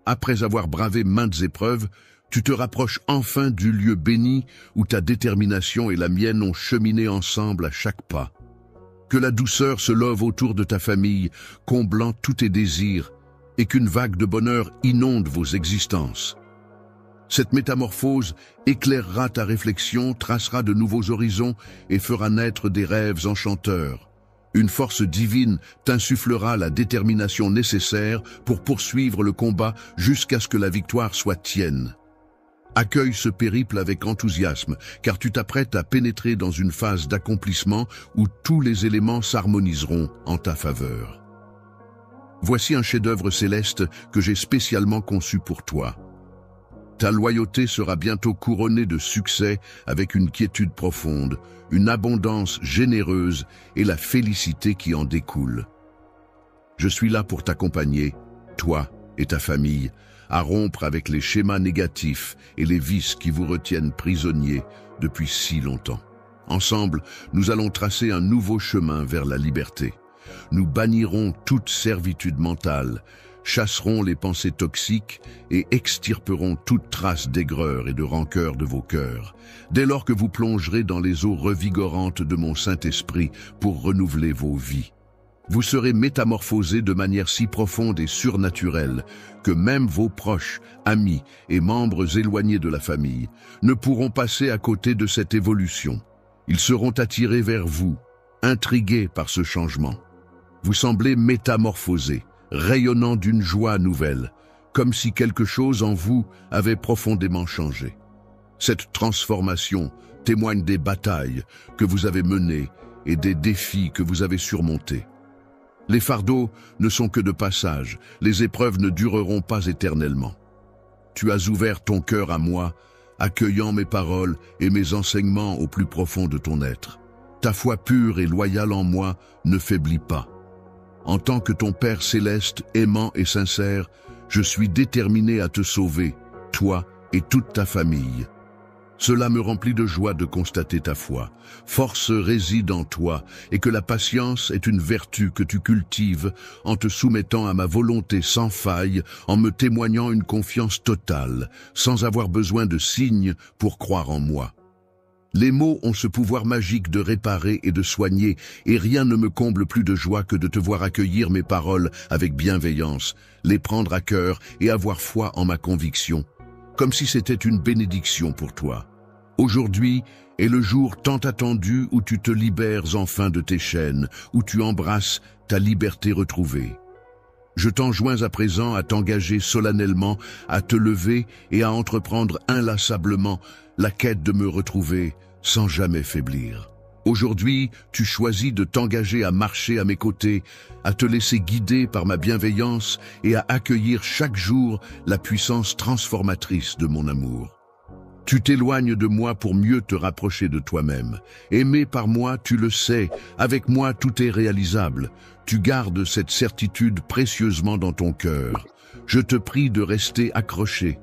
Après avoir bravé maintes épreuves, tu te rapproches enfin du lieu béni où ta détermination et la mienne ont cheminé ensemble à chaque pas. Que la douceur se love autour de ta famille, comblant tous tes désirs, et qu'une vague de bonheur inonde vos existences. Cette métamorphose éclairera ta réflexion, tracera de nouveaux horizons et fera naître des rêves enchanteurs. Une force divine t'insufflera la détermination nécessaire pour poursuivre le combat jusqu'à ce que la victoire soit tienne. Accueille ce périple avec enthousiasme, car tu t'apprêtes à pénétrer dans une phase d'accomplissement où tous les éléments s'harmoniseront en ta faveur. Voici un chef-d'œuvre céleste que j'ai spécialement conçu pour toi. Ta loyauté sera bientôt couronnée de succès avec une quiétude profonde, une abondance généreuse et la félicité qui en découle. Je suis là pour t'accompagner, toi et ta famille, à rompre avec les schémas négatifs et les vices qui vous retiennent prisonniers depuis si longtemps. Ensemble, nous allons tracer un nouveau chemin vers la liberté. Nous bannirons toute servitude mentale, chasserons les pensées toxiques et extirperons toute trace d'aigreur et de rancœur de vos cœurs, dès lors que vous plongerez dans les eaux revigorantes de mon Saint-Esprit pour renouveler vos vies. Vous serez métamorphosés de manière si profonde et surnaturelle que même vos proches, amis et membres éloignés de la famille ne pourront passer à côté de cette évolution. Ils seront attirés vers vous, intrigués par ce changement. Vous semblez métamorphosés, rayonnant d'une joie nouvelle, comme si quelque chose en vous avait profondément changé. Cette transformation témoigne des batailles que vous avez menées et des défis que vous avez surmontés. Les fardeaux ne sont que de passage, les épreuves ne dureront pas éternellement. Tu as ouvert ton cœur à moi, accueillant mes paroles et mes enseignements au plus profond de ton être. Ta foi pure et loyale en moi ne faiblit pas. En tant que ton Père céleste, aimant et sincère, je suis déterminé à te sauver, toi et toute ta famille. Cela me remplit de joie de constater ta foi. Force réside en toi et que la patience est une vertu que tu cultives en te soumettant à ma volonté sans faille, en me témoignant une confiance totale, sans avoir besoin de signes pour croire en moi. Les mots ont ce pouvoir magique de réparer et de soigner, et rien ne me comble plus de joie que de te voir accueillir mes paroles avec bienveillance, les prendre à cœur et avoir foi en ma conviction, comme si c'était une bénédiction pour toi. Aujourd'hui est le jour tant attendu où tu te libères enfin de tes chaînes, où tu embrasses ta liberté retrouvée. Je t'enjoins à présent à t'engager solennellement, à te lever et à entreprendre inlassablement la quête de me retrouver sans jamais faiblir. Aujourd'hui, tu choisis de t'engager à marcher à mes côtés, à te laisser guider par ma bienveillance et à accueillir chaque jour la puissance transformatrice de mon amour. Tu t'éloignes de moi pour mieux te rapprocher de toi-même. Aimé par moi, tu le sais, avec moi tout est réalisable. Tu gardes cette certitude précieusement dans ton cœur. Je te prie de rester accroché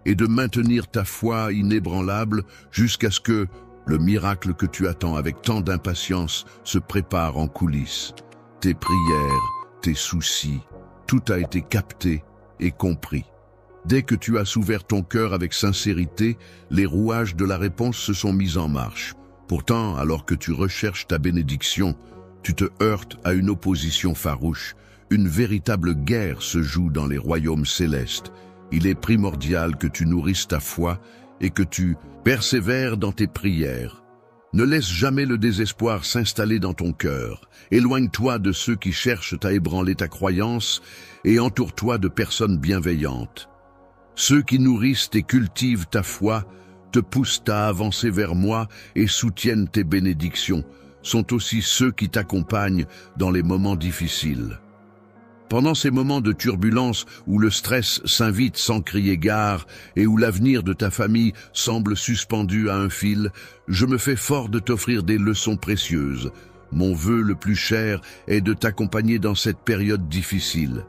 et de maintenir ta foi inébranlable jusqu'à ce que le miracle que tu attends avec tant d'impatience se prépare en coulisses. Tes prières, tes soucis, tout a été capté et compris. Dès que tu as ouvert ton cœur avec sincérité, les rouages de la réponse se sont mis en marche. Pourtant, alors que tu recherches ta bénédiction, tu te heurtes à une opposition farouche. Une véritable guerre se joue dans les royaumes célestes. Il est primordial que tu nourrisses ta foi et que tu persévères dans tes prières. Ne laisse jamais le désespoir s'installer dans ton cœur. Éloigne-toi de ceux qui cherchent à ébranler ta croyance et entoure-toi de personnes bienveillantes. Ceux qui nourrissent et cultivent ta foi, te poussent à avancer vers moi et soutiennent tes bénédictions, sont aussi ceux qui t'accompagnent dans les moments difficiles. Pendant ces moments de turbulence où le stress s'invite sans crier gare et où l'avenir de ta famille semble suspendu à un fil, je me fais fort de t'offrir des leçons précieuses. Mon vœu le plus cher est de t'accompagner dans cette période difficile.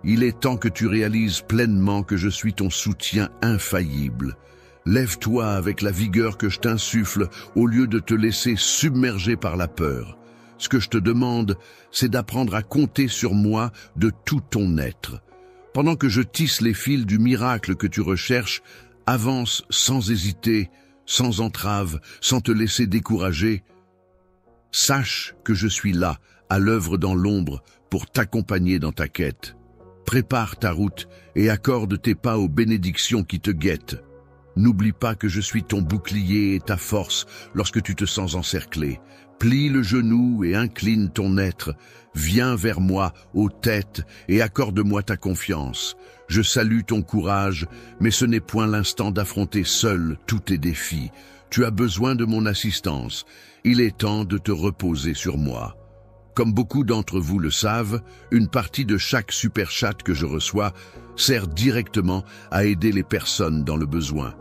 Il est temps que tu réalises pleinement que je suis ton soutien infaillible. Lève-toi avec la vigueur que je t'insuffle au lieu de te laisser submerger par la peur. Ce que je te demande, c'est d'apprendre à compter sur moi de tout ton être. Pendant que je tisse les fils du miracle que tu recherches, avance sans hésiter, sans entrave, sans te laisser décourager. Sache que je suis là, à l'œuvre dans l'ombre, pour t'accompagner dans ta quête. Prépare ta route et accorde tes pas aux bénédictions qui te guettent. N'oublie pas que je suis ton bouclier et ta force lorsque tu te sens encerclé. Plie le genou et incline ton être. Viens vers moi, ô tête, et accorde-moi ta confiance. Je salue ton courage, mais ce n'est point l'instant d'affronter seul tous tes défis. Tu as besoin de mon assistance. Il est temps de te reposer sur moi. Comme beaucoup d'entre vous le savent, une partie de chaque super chat que je reçois sert directement à aider les personnes dans le besoin.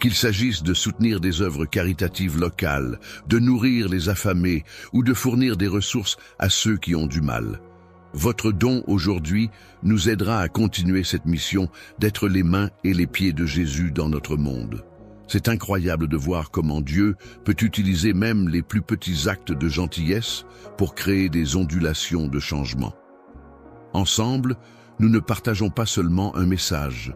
Qu'il s'agisse de soutenir des œuvres caritatives locales, de nourrir les affamés ou de fournir des ressources à ceux qui ont du mal. Votre don aujourd'hui nous aidera à continuer cette mission d'être les mains et les pieds de Jésus dans notre monde. C'est incroyable de voir comment Dieu peut utiliser même les plus petits actes de gentillesse pour créer des ondulations de changement. Ensemble, nous ne partageons pas seulement un message.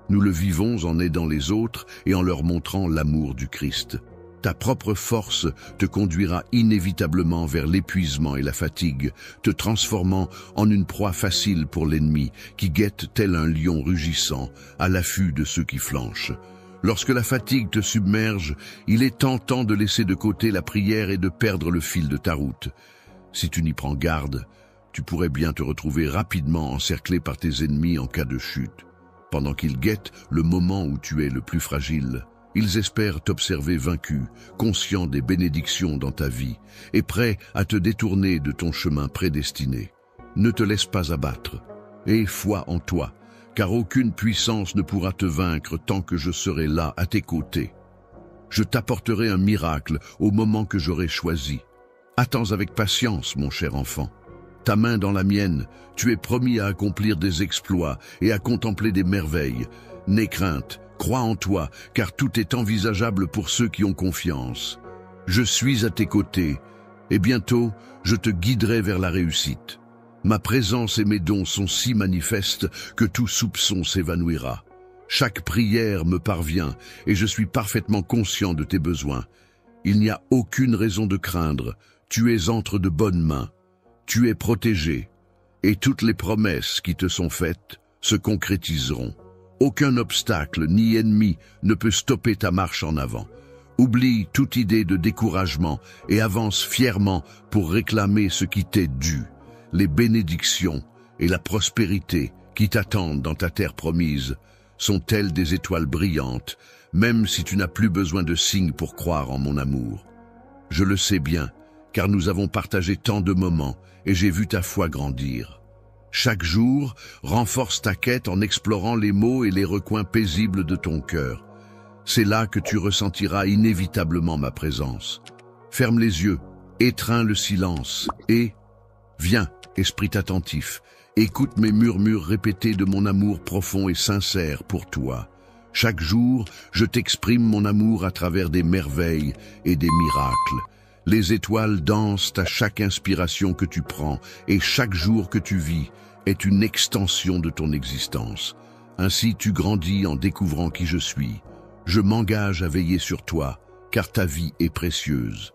Nous le vivons en aidant les autres et en leur montrant l'amour du Christ. Ta propre force te conduira inévitablement vers l'épuisement et la fatigue, te transformant en une proie facile pour l'ennemi qui guette tel un lion rugissant à l'affût de ceux qui flanchent. Lorsque la fatigue te submerge, il est tentant de laisser de côté la prière et de perdre le fil de ta route. Si tu n'y prends garde, tu pourrais bien te retrouver rapidement encerclé par tes ennemis en cas de chute. Pendant qu'ils guettent le moment où tu es le plus fragile, ils espèrent t'observer vaincu, conscient des bénédictions dans ta vie, et prêts à te détourner de ton chemin prédestiné. Ne te laisse pas abattre, aie foi en toi, car aucune puissance ne pourra te vaincre tant que je serai là à tes côtés. Je t'apporterai un miracle au moment que j'aurai choisi. Attends avec patience, mon cher enfant. Ta main dans la mienne, tu es promis à accomplir des exploits et à contempler des merveilles. N'aie crainte, crois en toi, car tout est envisageable pour ceux qui ont confiance. Je suis à tes côtés, et bientôt, je te guiderai vers la réussite. Ma présence et mes dons sont si manifestes que tout soupçon s'évanouira. Chaque prière me parvient, et je suis parfaitement conscient de tes besoins. Il n'y a aucune raison de craindre, tu es entre de bonnes mains. Tu es protégé, et toutes les promesses qui te sont faites se concrétiseront. Aucun obstacle ni ennemi ne peut stopper ta marche en avant. Oublie toute idée de découragement et avance fièrement pour réclamer ce qui t'est dû, les bénédictions et la prospérité qui t'attendent dans ta terre promise sont telles des étoiles brillantes, même si tu n'as plus besoin de signes pour croire en mon amour. Je le sais bien, car nous avons partagé tant de moments et j'ai vu ta foi grandir. Chaque jour, renforce ta quête en explorant les mots et les recoins paisibles de ton cœur. C'est là que tu ressentiras inévitablement ma présence. Ferme les yeux, étreins le silence et... Viens, esprit attentif, écoute mes murmures répétés de mon amour profond et sincère pour toi. Chaque jour, je t'exprime mon amour à travers des merveilles et des miracles. Les étoiles dansent à chaque inspiration que tu prends et chaque jour que tu vis est une extension de ton existence. Ainsi tu grandis en découvrant qui je suis. Je m'engage à veiller sur toi, car ta vie est précieuse.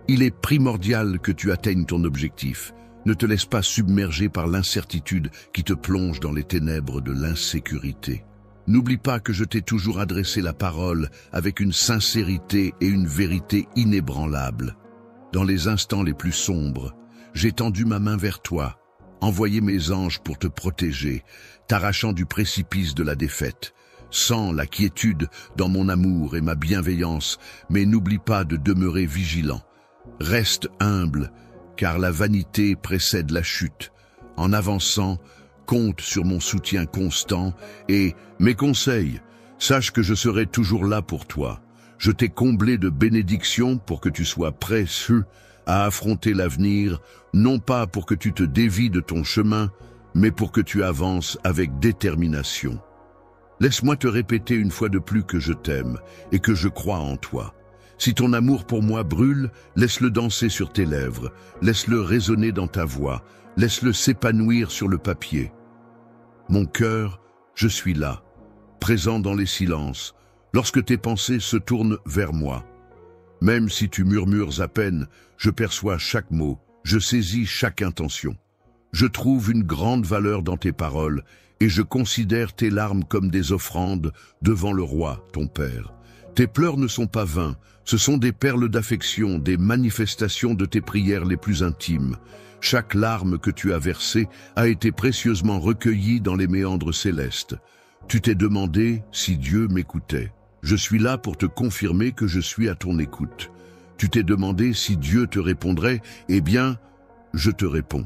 Il est primordial que tu atteignes ton objectif. Ne te laisse pas submerger par l'incertitude qui te plonge dans les ténèbres de l'insécurité. N'oublie pas que je t'ai toujours adressé la parole avec une sincérité et une vérité inébranlables. Dans les instants les plus sombres, j'ai tendu ma main vers toi, envoyé mes anges pour te protéger, t'arrachant du précipice de la défaite. Sens la quiétude dans mon amour et ma bienveillance, mais n'oublie pas de demeurer vigilant. Reste humble, car la vanité précède la chute. En avançant, compte sur mon soutien constant et mes conseils. Sache que je serai toujours là pour toi. Je t'ai comblé de bénédictions pour que tu sois prêt à affronter l'avenir, non pas pour que tu te dévies de ton chemin, mais pour que tu avances avec détermination. Laisse-moi te répéter une fois de plus que je t'aime et que je crois en toi. Si ton amour pour moi brûle, laisse-le danser sur tes lèvres, laisse-le résonner dans ta voix, laisse-le s'épanouir sur le papier. Mon cœur, je suis là, présent dans les silences, lorsque tes pensées se tournent vers moi. Même si tu murmures à peine, je perçois chaque mot, je saisis chaque intention. Je trouve une grande valeur dans tes paroles et je considère tes larmes comme des offrandes devant le roi, ton père. Tes pleurs ne sont pas vains, ce sont des perles d'affection, des manifestations de tes prières les plus intimes. Chaque larme que tu as versée a été précieusement recueillie dans les méandres célestes. Tu t'es demandé si Dieu m'écoutait. Je suis là pour te confirmer que je suis à ton écoute. Tu t'es demandé si Dieu te répondrait, eh bien, je te réponds.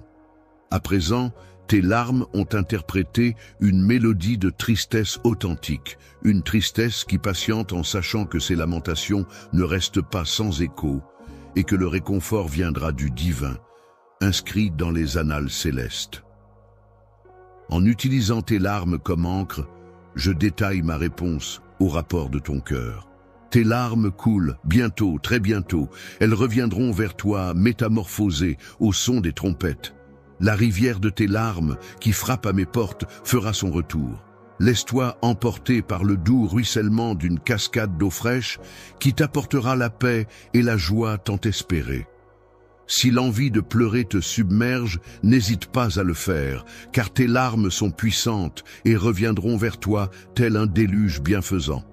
À présent, tes larmes ont interprété une mélodie de tristesse authentique, une tristesse qui patiente en sachant que ses lamentations ne restent pas sans écho et que le réconfort viendra du divin, inscrit dans les annales célestes. En utilisant tes larmes comme encre, je détaille ma réponse au rapport de ton cœur. Tes larmes coulent, bientôt, très bientôt, elles reviendront vers toi métamorphosées au son des trompettes. La rivière de tes larmes, qui frappe à mes portes, fera son retour. Laisse-toi emporter par le doux ruissellement d'une cascade d'eau fraîche qui t'apportera la paix et la joie tant espérées. Si l'envie de pleurer te submerge, n'hésite pas à le faire, car tes larmes sont puissantes et reviendront vers toi tel un déluge bienfaisant.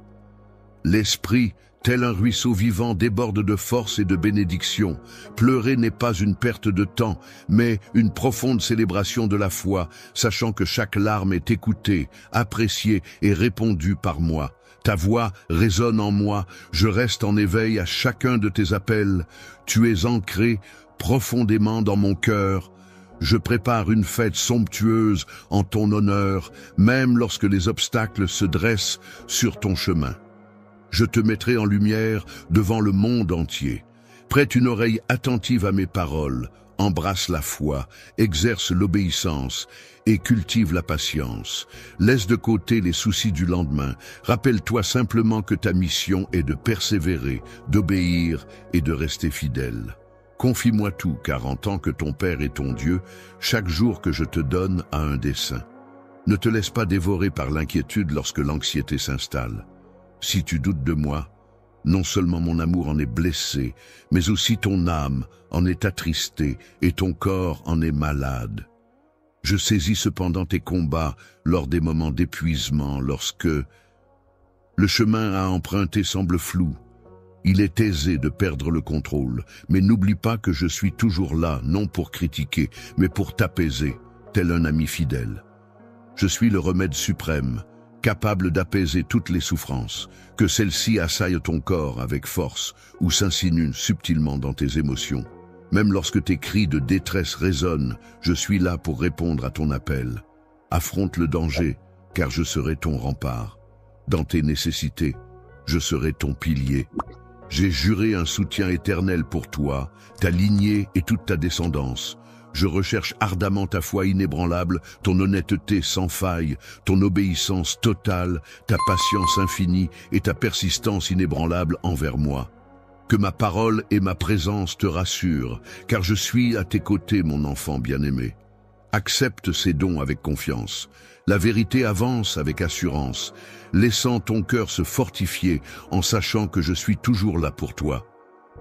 L'esprit, tel un ruisseau vivant, déborde de force et de bénédiction. Pleurer n'est pas une perte de temps, mais une profonde célébration de la foi, sachant que chaque larme est écoutée, appréciée et répondue par moi. Ta voix résonne en moi, je reste en éveil à chacun de tes appels. Tu es ancré profondément dans mon cœur. Je prépare une fête somptueuse en ton honneur, même lorsque les obstacles se dressent sur ton chemin. Je te mettrai en lumière devant le monde entier. Prête une oreille attentive à mes paroles, embrasse la foi, exerce l'obéissance et cultive la patience. Laisse de côté les soucis du lendemain. Rappelle-toi simplement que ta mission est de persévérer, d'obéir et de rester fidèle. Confie-moi tout, car en tant que ton Père et ton Dieu, chaque jour que je te donne a un dessein. Ne te laisse pas dévorer par l'inquiétude lorsque l'anxiété s'installe. Si tu doutes de moi, non seulement mon amour en est blessé, mais aussi ton âme en est attristée et ton corps en est malade. Je saisis cependant tes combats lors des moments d'épuisement, lorsque le chemin à emprunter semble flou. Il est aisé de perdre le contrôle, mais n'oublie pas que je suis toujours là, non pour critiquer, mais pour t'apaiser, tel un ami fidèle. Je suis le remède suprême, capable d'apaiser toutes les souffrances, que celles-ci assaillent ton corps avec force ou s'insinuent subtilement dans tes émotions. Même lorsque tes cris de détresse résonnent, je suis là pour répondre à ton appel. Affronte le danger, car je serai ton rempart. Dans tes nécessités, je serai ton pilier. J'ai juré un soutien éternel pour toi, ta lignée et toute ta descendance. Je recherche ardemment ta foi inébranlable, ton honnêteté sans faille, ton obéissance totale, ta patience infinie et ta persistance inébranlable envers moi. Que ma parole et ma présence te rassurent, car je suis à tes côtés, mon enfant bien-aimé. Accepte ces dons avec confiance. La vérité avance avec assurance, laissant ton cœur se fortifier en sachant que je suis toujours là pour toi.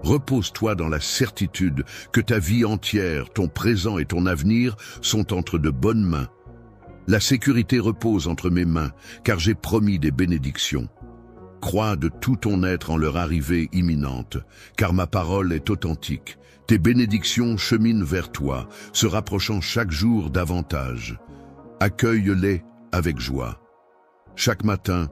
Repose-toi dans la certitude que ta vie entière, ton présent et ton avenir sont entre de bonnes mains. La sécurité repose entre mes mains, car j'ai promis des bénédictions. Crois de tout ton être en leur arrivée imminente, car ma parole est authentique. Tes bénédictions cheminent vers toi, se rapprochant chaque jour davantage. Accueille-les avec joie. Chaque matin,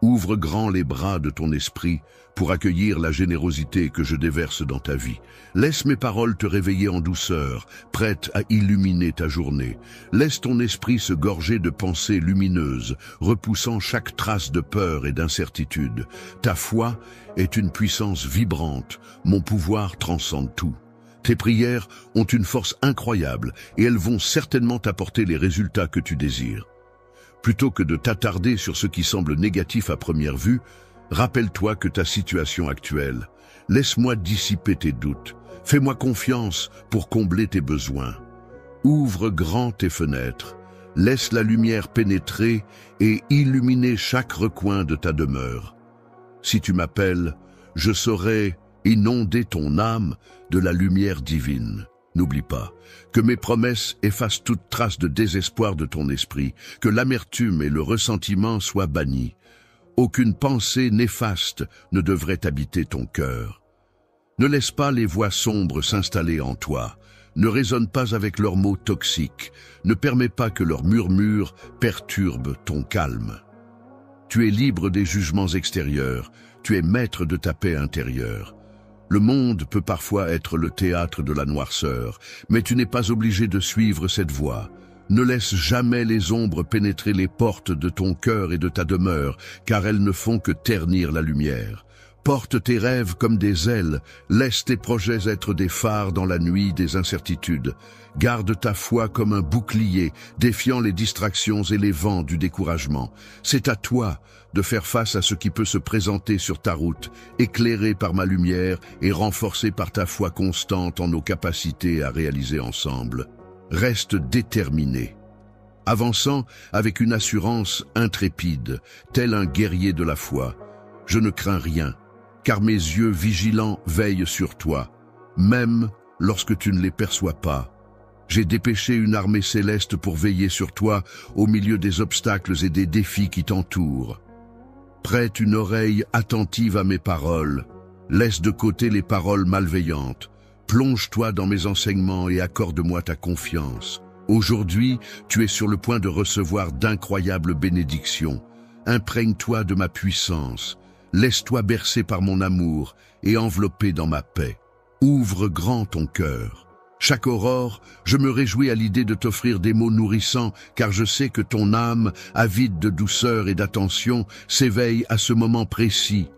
Ouvre grand les bras de ton esprit pour accueillir la générosité que je déverse dans ta vie. Laisse mes paroles te réveiller en douceur, prête à illuminer ta journée. Laisse ton esprit se gorger de pensées lumineuses, repoussant chaque trace de peur et d'incertitude. Ta foi est une puissance vibrante, mon pouvoir transcende tout. Tes prières ont une force incroyable et elles vont certainement t'apporter les résultats que tu désires. Plutôt que de t'attarder sur ce qui semble négatif à première vue, rappelle-toi que ta situation actuelle. Laisse-moi dissiper tes doutes. Fais-moi confiance pour combler tes besoins. Ouvre grand tes fenêtres. Laisse la lumière pénétrer et illuminer chaque recoin de ta demeure. Si tu m'appelles, je saurai inonder ton âme de la lumière divine. N'oublie pas que mes promesses effacent toute trace de désespoir de ton esprit, que l'amertume et le ressentiment soient bannis. Aucune pensée néfaste ne devrait habiter ton cœur. Ne laisse pas les voix sombres s'installer en toi. Ne résonne pas avec leurs mots toxiques. Ne permets pas que leurs murmures perturbent ton calme. Tu es libre des jugements extérieurs. Tu es maître de ta paix intérieure. Le monde peut parfois être le théâtre de la noirceur, mais tu n'es pas obligé de suivre cette voie. Ne laisse jamais les ombres pénétrer les portes de ton cœur et de ta demeure, car elles ne font que ternir la lumière. Porte tes rêves comme des ailes, laisse tes projets être des phares dans la nuit des incertitudes. Garde ta foi comme un bouclier, défiant les distractions et les vents du découragement. C'est à toi de faire face à ce qui peut se présenter sur ta route, éclairé par ma lumière et renforcé par ta foi constante en nos capacités à réaliser ensemble. Reste déterminé, avançant avec une assurance intrépide, tel un guerrier de la foi. Je ne crains rien, car mes yeux vigilants veillent sur toi, même lorsque tu ne les perçois pas. J'ai dépêché une armée céleste pour veiller sur toi au milieu des obstacles et des défis qui t'entourent. Prête une oreille attentive à mes paroles. Laisse de côté les paroles malveillantes. Plonge-toi dans mes enseignements et accorde-moi ta confiance. Aujourd'hui, tu es sur le point de recevoir d'incroyables bénédictions. Imprègne-toi de ma puissance. Laisse-toi bercer par mon amour et envelopper dans ma paix. Ouvre grand ton cœur. Chaque aurore, je me réjouis à l'idée de t'offrir des mots nourrissants, car je sais que ton âme, avide de douceur et d'attention, s'éveille à ce moment précis.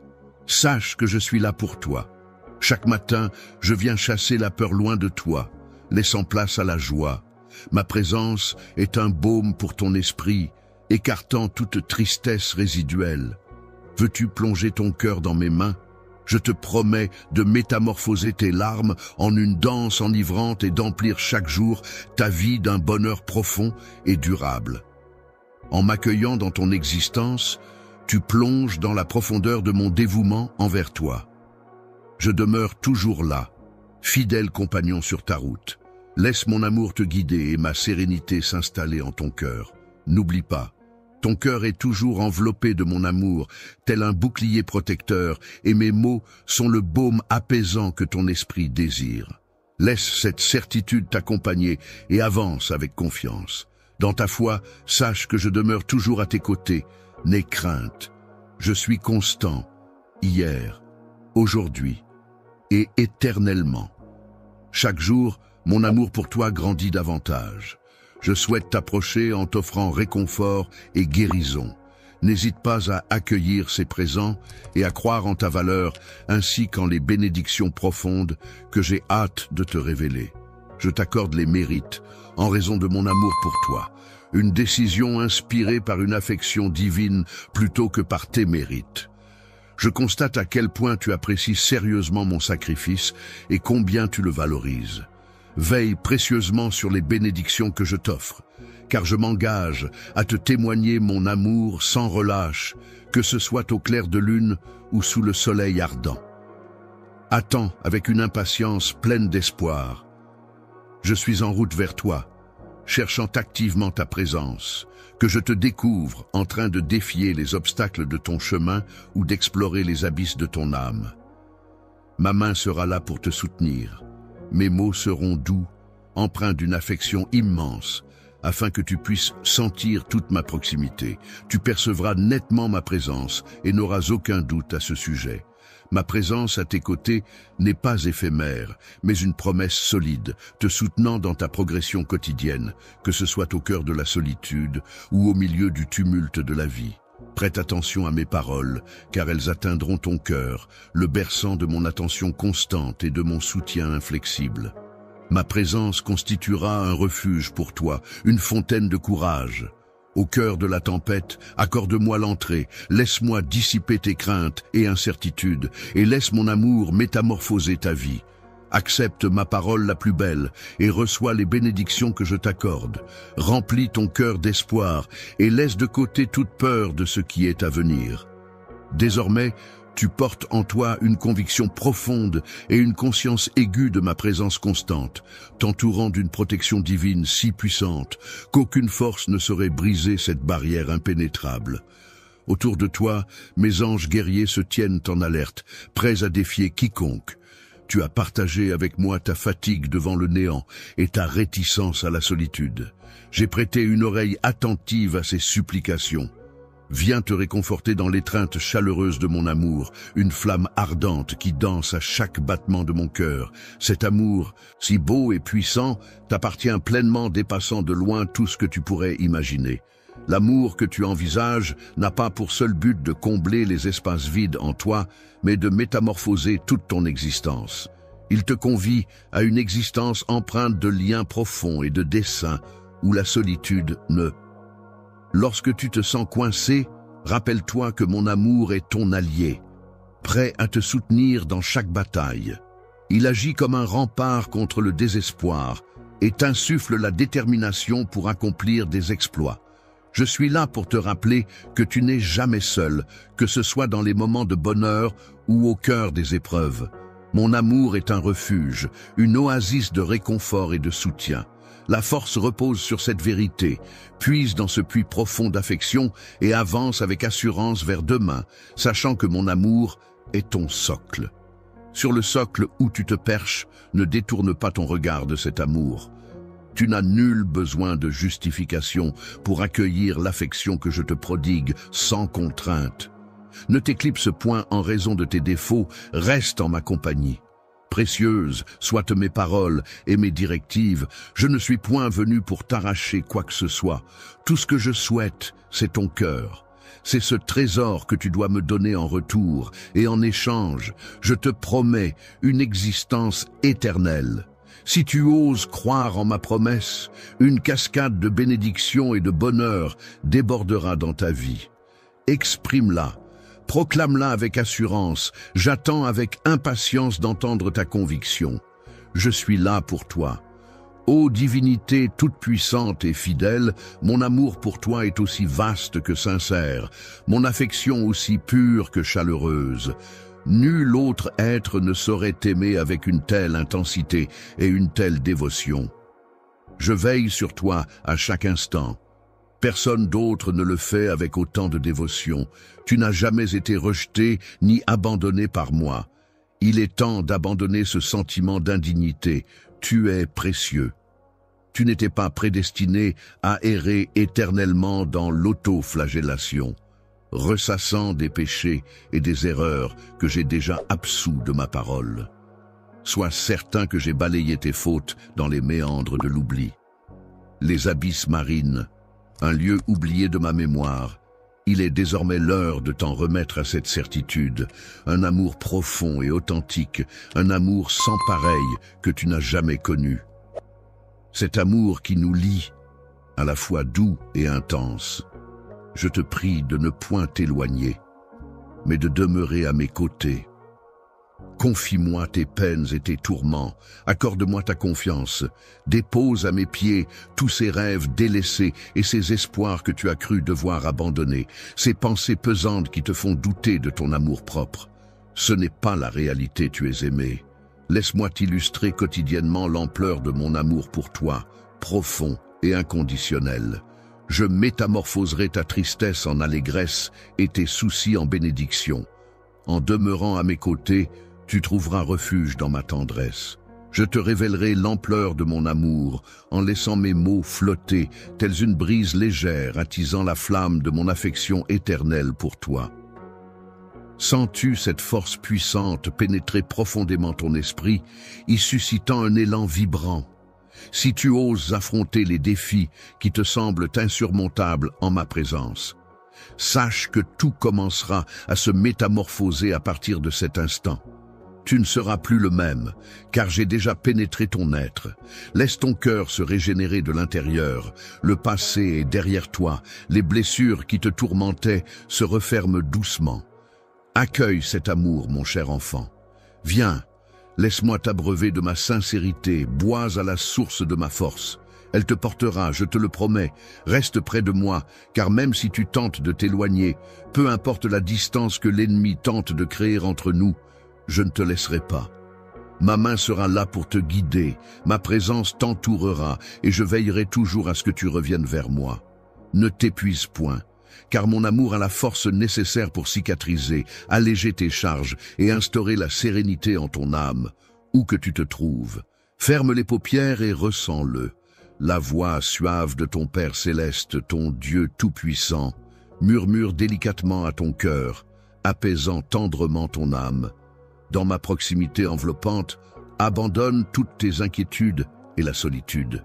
Sache que je suis là pour toi. Chaque matin, je viens chasser la peur loin de toi, laissant place à la joie. Ma présence est un baume pour ton esprit, écartant toute tristesse résiduelle. Veux-tu plonger ton cœur dans mes mains? Je te promets de métamorphoser tes larmes en une danse enivrante et d'emplir chaque jour ta vie d'un bonheur profond et durable. En m'accueillant dans ton existence, tu plonges dans la profondeur de mon dévouement envers toi. Je demeure toujours là, fidèle compagnon sur ta route. Laisse mon amour te guider et ma sérénité s'installer en ton cœur. N'oublie pas, ton cœur est toujours enveloppé de mon amour, tel un bouclier protecteur, et mes mots sont le baume apaisant que ton esprit désire. Laisse cette certitude t'accompagner et avance avec confiance. Dans ta foi, sache que je demeure toujours à tes côtés. N'aie crainte. Je suis constant, hier, aujourd'hui et éternellement. Chaque jour, mon amour pour toi grandit davantage. Je souhaite t'approcher en t'offrant réconfort et guérison. N'hésite pas à accueillir ces présents et à croire en ta valeur, ainsi qu'en les bénédictions profondes que j'ai hâte de te révéler. Je t'accorde les mérites, en raison de mon amour pour toi, une décision inspirée par une affection divine plutôt que par tes mérites. Je constate à quel point tu apprécies sérieusement mon sacrifice et combien tu le valorises. Veille précieusement sur les bénédictions que je t'offre, car je m'engage à te témoigner mon amour sans relâche, que ce soit au clair de lune ou sous le soleil ardent. Attends avec une impatience pleine d'espoir. Je suis en route vers toi, cherchant activement ta présence, que je te découvre en train de défier les obstacles de ton chemin ou d'explorer les abysses de ton âme. Ma main sera là pour te soutenir. Mes mots seront doux, empreints d'une affection immense, afin que tu puisses sentir toute ma proximité. Tu percevras nettement ma présence et n'auras aucun doute à ce sujet. Ma présence à tes côtés n'est pas éphémère, mais une promesse solide, te soutenant dans ta progression quotidienne, que ce soit au cœur de la solitude ou au milieu du tumulte de la vie. Prête attention à mes paroles, car elles atteindront ton cœur, le berçant de mon attention constante et de mon soutien inflexible. Ma présence constituera un refuge pour toi, une fontaine de courage. Au cœur de la tempête, accorde-moi l'entrée, laisse-moi dissiper tes craintes et incertitudes, et laisse mon amour métamorphoser ta vie. Accepte ma parole la plus belle et reçois les bénédictions que je t'accorde. Remplis ton cœur d'espoir et laisse de côté toute peur de ce qui est à venir. Désormais, tu portes en toi une conviction profonde et une conscience aiguë de ma présence constante, t'entourant d'une protection divine si puissante qu'aucune force ne saurait briser cette barrière impénétrable. Autour de toi, mes anges guerriers se tiennent en alerte, prêts à défier quiconque. Tu as partagé avec moi ta fatigue devant le néant et ta réticence à la solitude. J'ai prêté une oreille attentive à ces supplications. Viens te réconforter dans l'étreinte chaleureuse de mon amour, une flamme ardente qui danse à chaque battement de mon cœur. Cet amour, si beau et puissant, t'appartient pleinement, dépassant de loin tout ce que tu pourrais imaginer. L'amour que tu envisages n'a pas pour seul but de combler les espaces vides en toi, mais de métamorphoser toute ton existence. Il te convie à une existence empreinte de liens profonds et de desseins, où la solitude ne. Lorsque tu te sens coincé, rappelle-toi que mon amour est ton allié, prêt à te soutenir dans chaque bataille. Il agit comme un rempart contre le désespoir et t'insuffle la détermination pour accomplir des exploits. Je suis là pour te rappeler que tu n'es jamais seul, que ce soit dans les moments de bonheur ou au cœur des épreuves. Mon amour est un refuge, une oasis de réconfort et de soutien. La force repose sur cette vérité, puise dans ce puits profond d'affection et avance avec assurance vers demain, sachant que mon amour est ton socle. Sur le socle où tu te perches, ne détourne pas ton regard de cet amour. Tu n'as nul besoin de justification pour accueillir l'affection que je te prodigue sans contrainte. Ne t'éclipse point en raison de tes défauts, reste en ma compagnie. Précieuses soient mes paroles et mes directives, je ne suis point venu pour t'arracher quoi que ce soit. Tout ce que je souhaite, c'est ton cœur. C'est ce trésor que tu dois me donner en retour, et en échange, je te promets une existence éternelle. Si tu oses croire en ma promesse, une cascade de bénédictions et de bonheur débordera dans ta vie. Exprime-la. Proclame-la avec assurance, j'attends avec impatience d'entendre ta conviction. Je suis là pour toi. Ô divinité toute puissante et fidèle, mon amour pour toi est aussi vaste que sincère, mon affection aussi pure que chaleureuse. Nul autre être ne saurait t'aimer avec une telle intensité et une telle dévotion. Je veille sur toi à chaque instant. Personne d'autre ne le fait avec autant de dévotion. Tu n'as jamais été rejeté ni abandonné par moi. Il est temps d'abandonner ce sentiment d'indignité. Tu es précieux. Tu n'étais pas prédestiné à errer éternellement dans l'autoflagellation, ressassant des péchés et des erreurs que j'ai déjà absous de ma parole. Sois certain que j'ai balayé tes fautes dans les méandres de l'oubli. Les abysses marines, un lieu oublié de ma mémoire. Il est désormais l'heure de t'en remettre à cette certitude, un amour profond et authentique, un amour sans pareil que tu n'as jamais connu. Cet amour qui nous lie, à la fois doux et intense. Je te prie de ne point t'éloigner, mais de demeurer à mes côtés. Confie-moi tes peines et tes tourments, accorde-moi ta confiance, dépose à mes pieds tous ces rêves délaissés et ces espoirs que tu as cru devoir abandonner, ces pensées pesantes qui te font douter de ton amour-propre. Ce n'est pas la réalité, tu es aimé. Laisse-moi t'illustrer quotidiennement l'ampleur de mon amour pour toi, profond et inconditionnel. Je métamorphoserai ta tristesse en allégresse et tes soucis en bénédiction. En demeurant à mes côtés, tu trouveras refuge dans ma tendresse. Je te révélerai l'ampleur de mon amour, en laissant mes mots flotter, tels une brise légère attisant la flamme de mon affection éternelle pour toi. Sens-tu cette force puissante pénétrer profondément ton esprit, y suscitant un élan vibrant? Si tu oses affronter les défis qui te semblent insurmontables en ma présence, sache que tout commencera à se métamorphoser à partir de cet instant. Tu ne seras plus le même, car j'ai déjà pénétré ton être. Laisse ton cœur se régénérer de l'intérieur. Le passé est derrière toi. Les blessures qui te tourmentaient se referment doucement. Accueille cet amour, mon cher enfant. Viens, laisse-moi t'abreuver de ma sincérité, bois à la source de ma force. Elle te portera, je te le promets. Reste près de moi, car même si tu tentes de t'éloigner, peu importe la distance que l'ennemi tente de créer entre nous, je ne te laisserai pas. Ma main sera là pour te guider, ma présence t'entourera et je veillerai toujours à ce que tu reviennes vers moi. Ne t'épuise point, car mon amour a la force nécessaire pour cicatriser, alléger tes charges et instaurer la sérénité en ton âme, où que tu te trouves. Ferme les paupières et ressens-le. La voix suave de ton Père céleste, ton Dieu tout-puissant, murmure délicatement à ton cœur, apaisant tendrement ton âme. Dans ma proximité enveloppante, abandonne toutes tes inquiétudes et la solitude.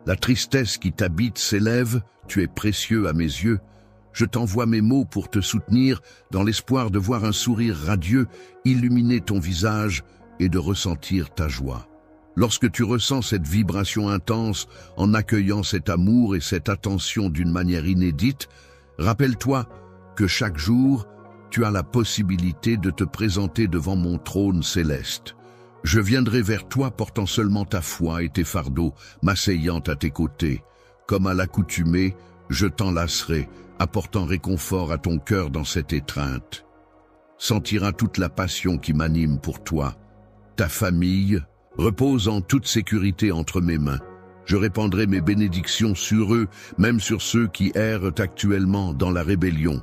La tristesse qui t'habite s'élève, tu es précieux à mes yeux. Je t'envoie mes mots pour te soutenir dans l'espoir de voir un sourire radieux illuminer ton visage et de ressentir ta joie. Lorsque tu ressens cette vibration intense en accueillant cet amour et cette attention d'une manière inédite, rappelle-toi que chaque jour, tu as la possibilité de te présenter devant mon trône céleste. Je viendrai vers toi portant seulement ta foi et tes fardeaux, m'asseyant à tes côtés. Comme à l'accoutumée, je t'enlacerai, apportant réconfort à ton cœur dans cette étreinte. Sentiras toute la passion qui m'anime pour toi. Ta famille repose en toute sécurité entre mes mains. Je répandrai mes bénédictions sur eux, même sur ceux qui errent actuellement dans la rébellion.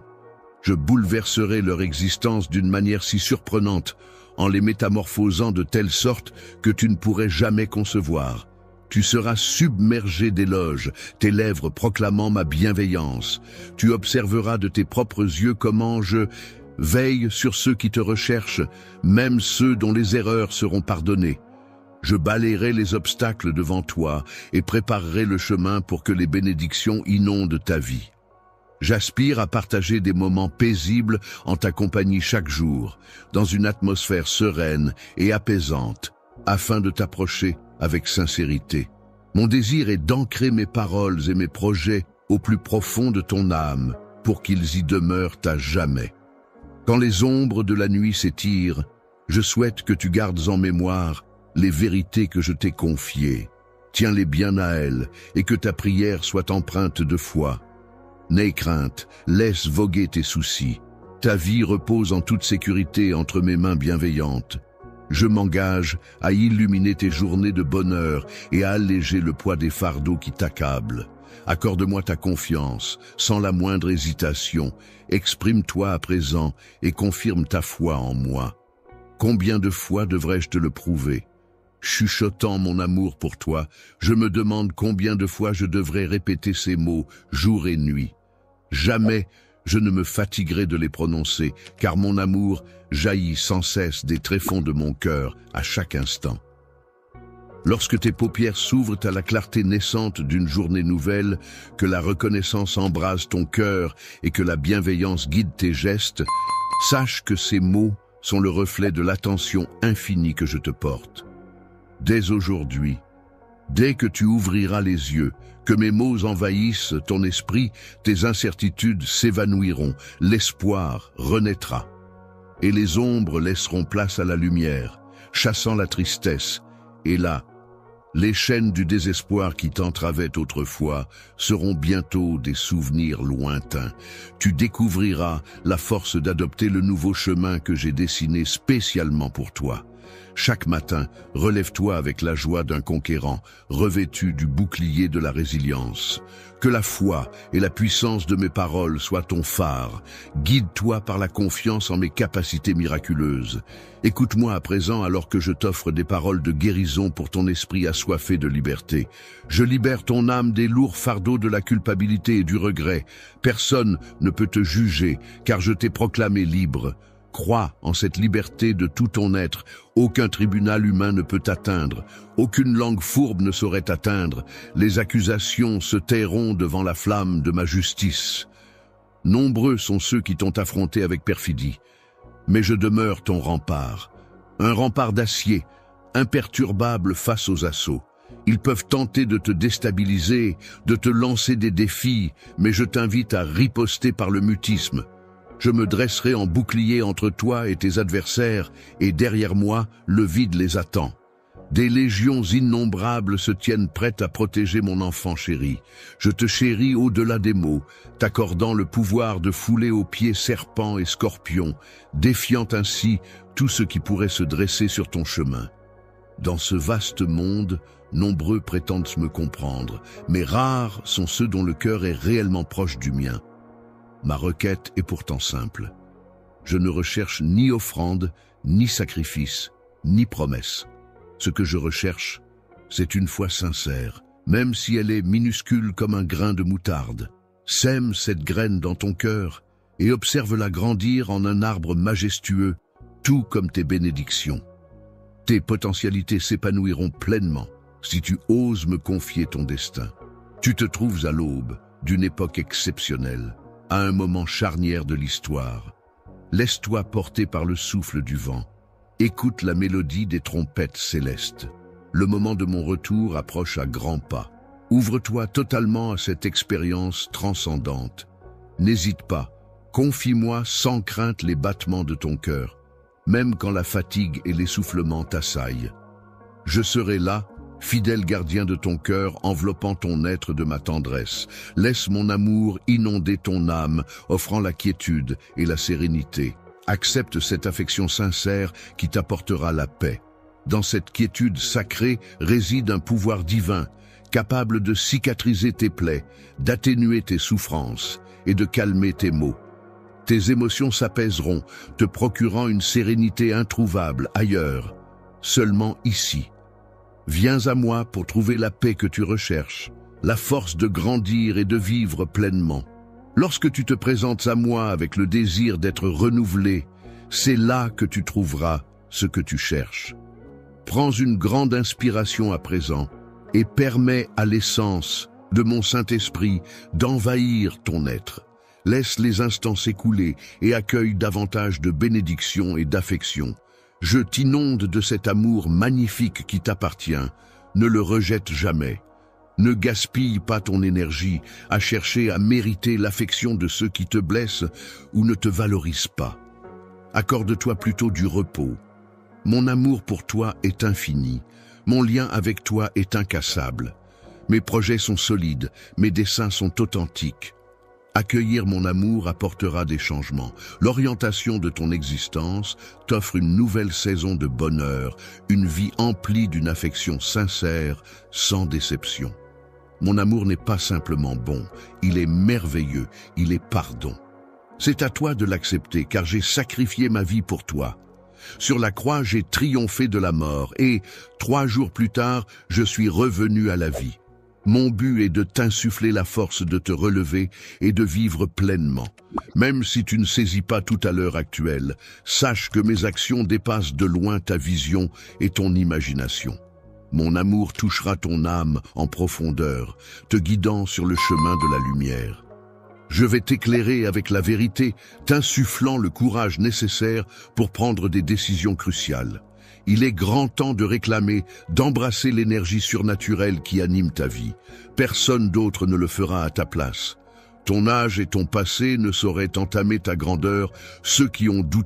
Je bouleverserai leur existence d'une manière si surprenante, en les métamorphosant de telle sorte que tu ne pourrais jamais concevoir. Tu seras submergé d'éloges, tes lèvres proclamant ma bienveillance. Tu observeras de tes propres yeux comment je veille sur ceux qui te recherchent, même ceux dont les erreurs seront pardonnées. Je balayerai les obstacles devant toi et préparerai le chemin pour que les bénédictions inondent ta vie. J'aspire à partager des moments paisibles en ta compagnie chaque jour, dans une atmosphère sereine et apaisante, afin de t'approcher avec sincérité. Mon désir est d'ancrer mes paroles et mes projets au plus profond de ton âme, pour qu'ils y demeurent à jamais. Quand les ombres de la nuit s'étirent, je souhaite que tu gardes en mémoire les vérités que je t'ai confiées. Tiens-les bien à elles et que ta prière soit empreinte de foi. N'aie crainte, laisse voguer tes soucis. Ta vie repose en toute sécurité entre mes mains bienveillantes. Je m'engage à illuminer tes journées de bonheur et à alléger le poids des fardeaux qui t'accablent. Accorde-moi ta confiance, sans la moindre hésitation. Exprime-toi à présent et confirme ta foi en moi. Combien de fois devrais-je te le prouver? Chuchotant mon amour pour toi, je me demande combien de fois je devrais répéter ces mots, jour et nuit. Jamais je ne me fatiguerai de les prononcer, car mon amour jaillit sans cesse des tréfonds de mon cœur à chaque instant. Lorsque tes paupières s'ouvrent à la clarté naissante d'une journée nouvelle, que la reconnaissance embrase ton cœur et que la bienveillance guide tes gestes, sache que ces mots sont le reflet de l'attention infinie que je te porte. Dès aujourd'hui, dès que tu ouvriras les yeux, que mes mots envahissent ton esprit, tes incertitudes s'évanouiront, l'espoir renaîtra. Et les ombres laisseront place à la lumière, chassant la tristesse. Et là, les chaînes du désespoir qui t'entravaient autrefois seront bientôt des souvenirs lointains. Tu découvriras la force d'adopter le nouveau chemin que j'ai dessiné spécialement pour toi. Chaque matin, relève-toi avec la joie d'un conquérant, revêtu du bouclier de la résilience. Que la foi et la puissance de mes paroles soient ton phare. Guide-toi par la confiance en mes capacités miraculeuses. Écoute-moi à présent alors que je t'offre des paroles de guérison pour ton esprit assoiffé de liberté. Je libère ton âme des lourds fardeaux de la culpabilité et du regret. Personne ne peut te juger, car je t'ai proclamé libre. Crois en cette liberté de tout ton être. Aucun tribunal humain ne peut t'atteindre. Aucune langue fourbe ne saurait t'atteindre. Les accusations se tairont devant la flamme de ma justice. Nombreux sont ceux qui t'ont affronté avec perfidie. Mais je demeure ton rempart. Un rempart d'acier, imperturbable face aux assauts. Ils peuvent tenter de te déstabiliser, de te lancer des défis, mais je t'invite à riposter par le mutisme. Je me dresserai en bouclier entre toi et tes adversaires, et derrière moi, le vide les attend. Des légions innombrables se tiennent prêtes à protéger mon enfant chéri. Je te chéris au-delà des mots, t'accordant le pouvoir de fouler aux pieds serpents et scorpions, défiant ainsi tout ce qui pourrait se dresser sur ton chemin. Dans ce vaste monde, nombreux prétendent me comprendre, mais rares sont ceux dont le cœur est réellement proche du mien. Ma requête est pourtant simple. Je ne recherche ni offrande, ni sacrifice, ni promesse. Ce que je recherche, c'est une foi sincère, même si elle est minuscule comme un grain de moutarde. Sème cette graine dans ton cœur et observe-la grandir en un arbre majestueux, tout comme tes bénédictions. Tes potentialités s'épanouiront pleinement si tu oses me confier ton destin. Tu te trouves à l'aube d'une époque exceptionnelle, à un moment charnière de l'histoire. Laisse-toi porter par le souffle du vent. Écoute la mélodie des trompettes célestes. Le moment de mon retour approche à grands pas. Ouvre-toi totalement à cette expérience transcendante. N'hésite pas, confie-moi sans crainte les battements de ton cœur, même quand la fatigue et l'essoufflement t'assaillent. Je serai là, fidèle gardien de ton cœur, enveloppant ton être de ma tendresse. Laisse mon amour inonder ton âme, offrant la quiétude et la sérénité. Accepte cette affection sincère qui t'apportera la paix. Dans cette quiétude sacrée réside un pouvoir divin, capable de cicatriser tes plaies, d'atténuer tes souffrances et de calmer tes maux. Tes émotions s'apaiseront, te procurant une sérénité introuvable ailleurs, seulement ici. Viens à moi pour trouver la paix que tu recherches, la force de grandir et de vivre pleinement. Lorsque tu te présentes à moi avec le désir d'être renouvelé, c'est là que tu trouveras ce que tu cherches. Prends une grande inspiration à présent et permets à l'essence de mon Saint-Esprit d'envahir ton être. Laisse les instants s'écouler et accueille davantage de bénédictions et d'affection. Je t'inonde de cet amour magnifique qui t'appartient. Ne le rejette jamais. Ne gaspille pas ton énergie à chercher à mériter l'affection de ceux qui te blessent ou ne te valorisent pas. Accorde-toi plutôt du repos. Mon amour pour toi est infini. Mon lien avec toi est incassable. Mes projets sont solides, mes desseins sont authentiques. Accueillir mon amour apportera des changements. L'orientation de ton existence t'offre une nouvelle saison de bonheur, une vie emplie d'une affection sincère, sans déception. Mon amour n'est pas simplement bon, il est merveilleux, il est pardon. C'est à toi de l'accepter, car j'ai sacrifié ma vie pour toi. Sur la croix, j'ai triomphé de la mort, et 3 jours plus tard, je suis revenu à la vie. Mon but est de t'insuffler la force de te relever et de vivre pleinement. Même si tu ne saisis pas tout à l'heure actuelle, sache que mes actions dépassent de loin ta vision et ton imagination. Mon amour touchera ton âme en profondeur, te guidant sur le chemin de la lumière. Je vais t'éclairer avec la vérité, t'insufflant le courage nécessaire pour prendre des décisions cruciales. Il est grand temps de réclamer, d'embrasser l'énergie surnaturelle qui anime ta vie. Personne d'autre ne le fera à ta place. Ton âge et ton passé ne sauraient entamer ta grandeur. Ceux qui ont douté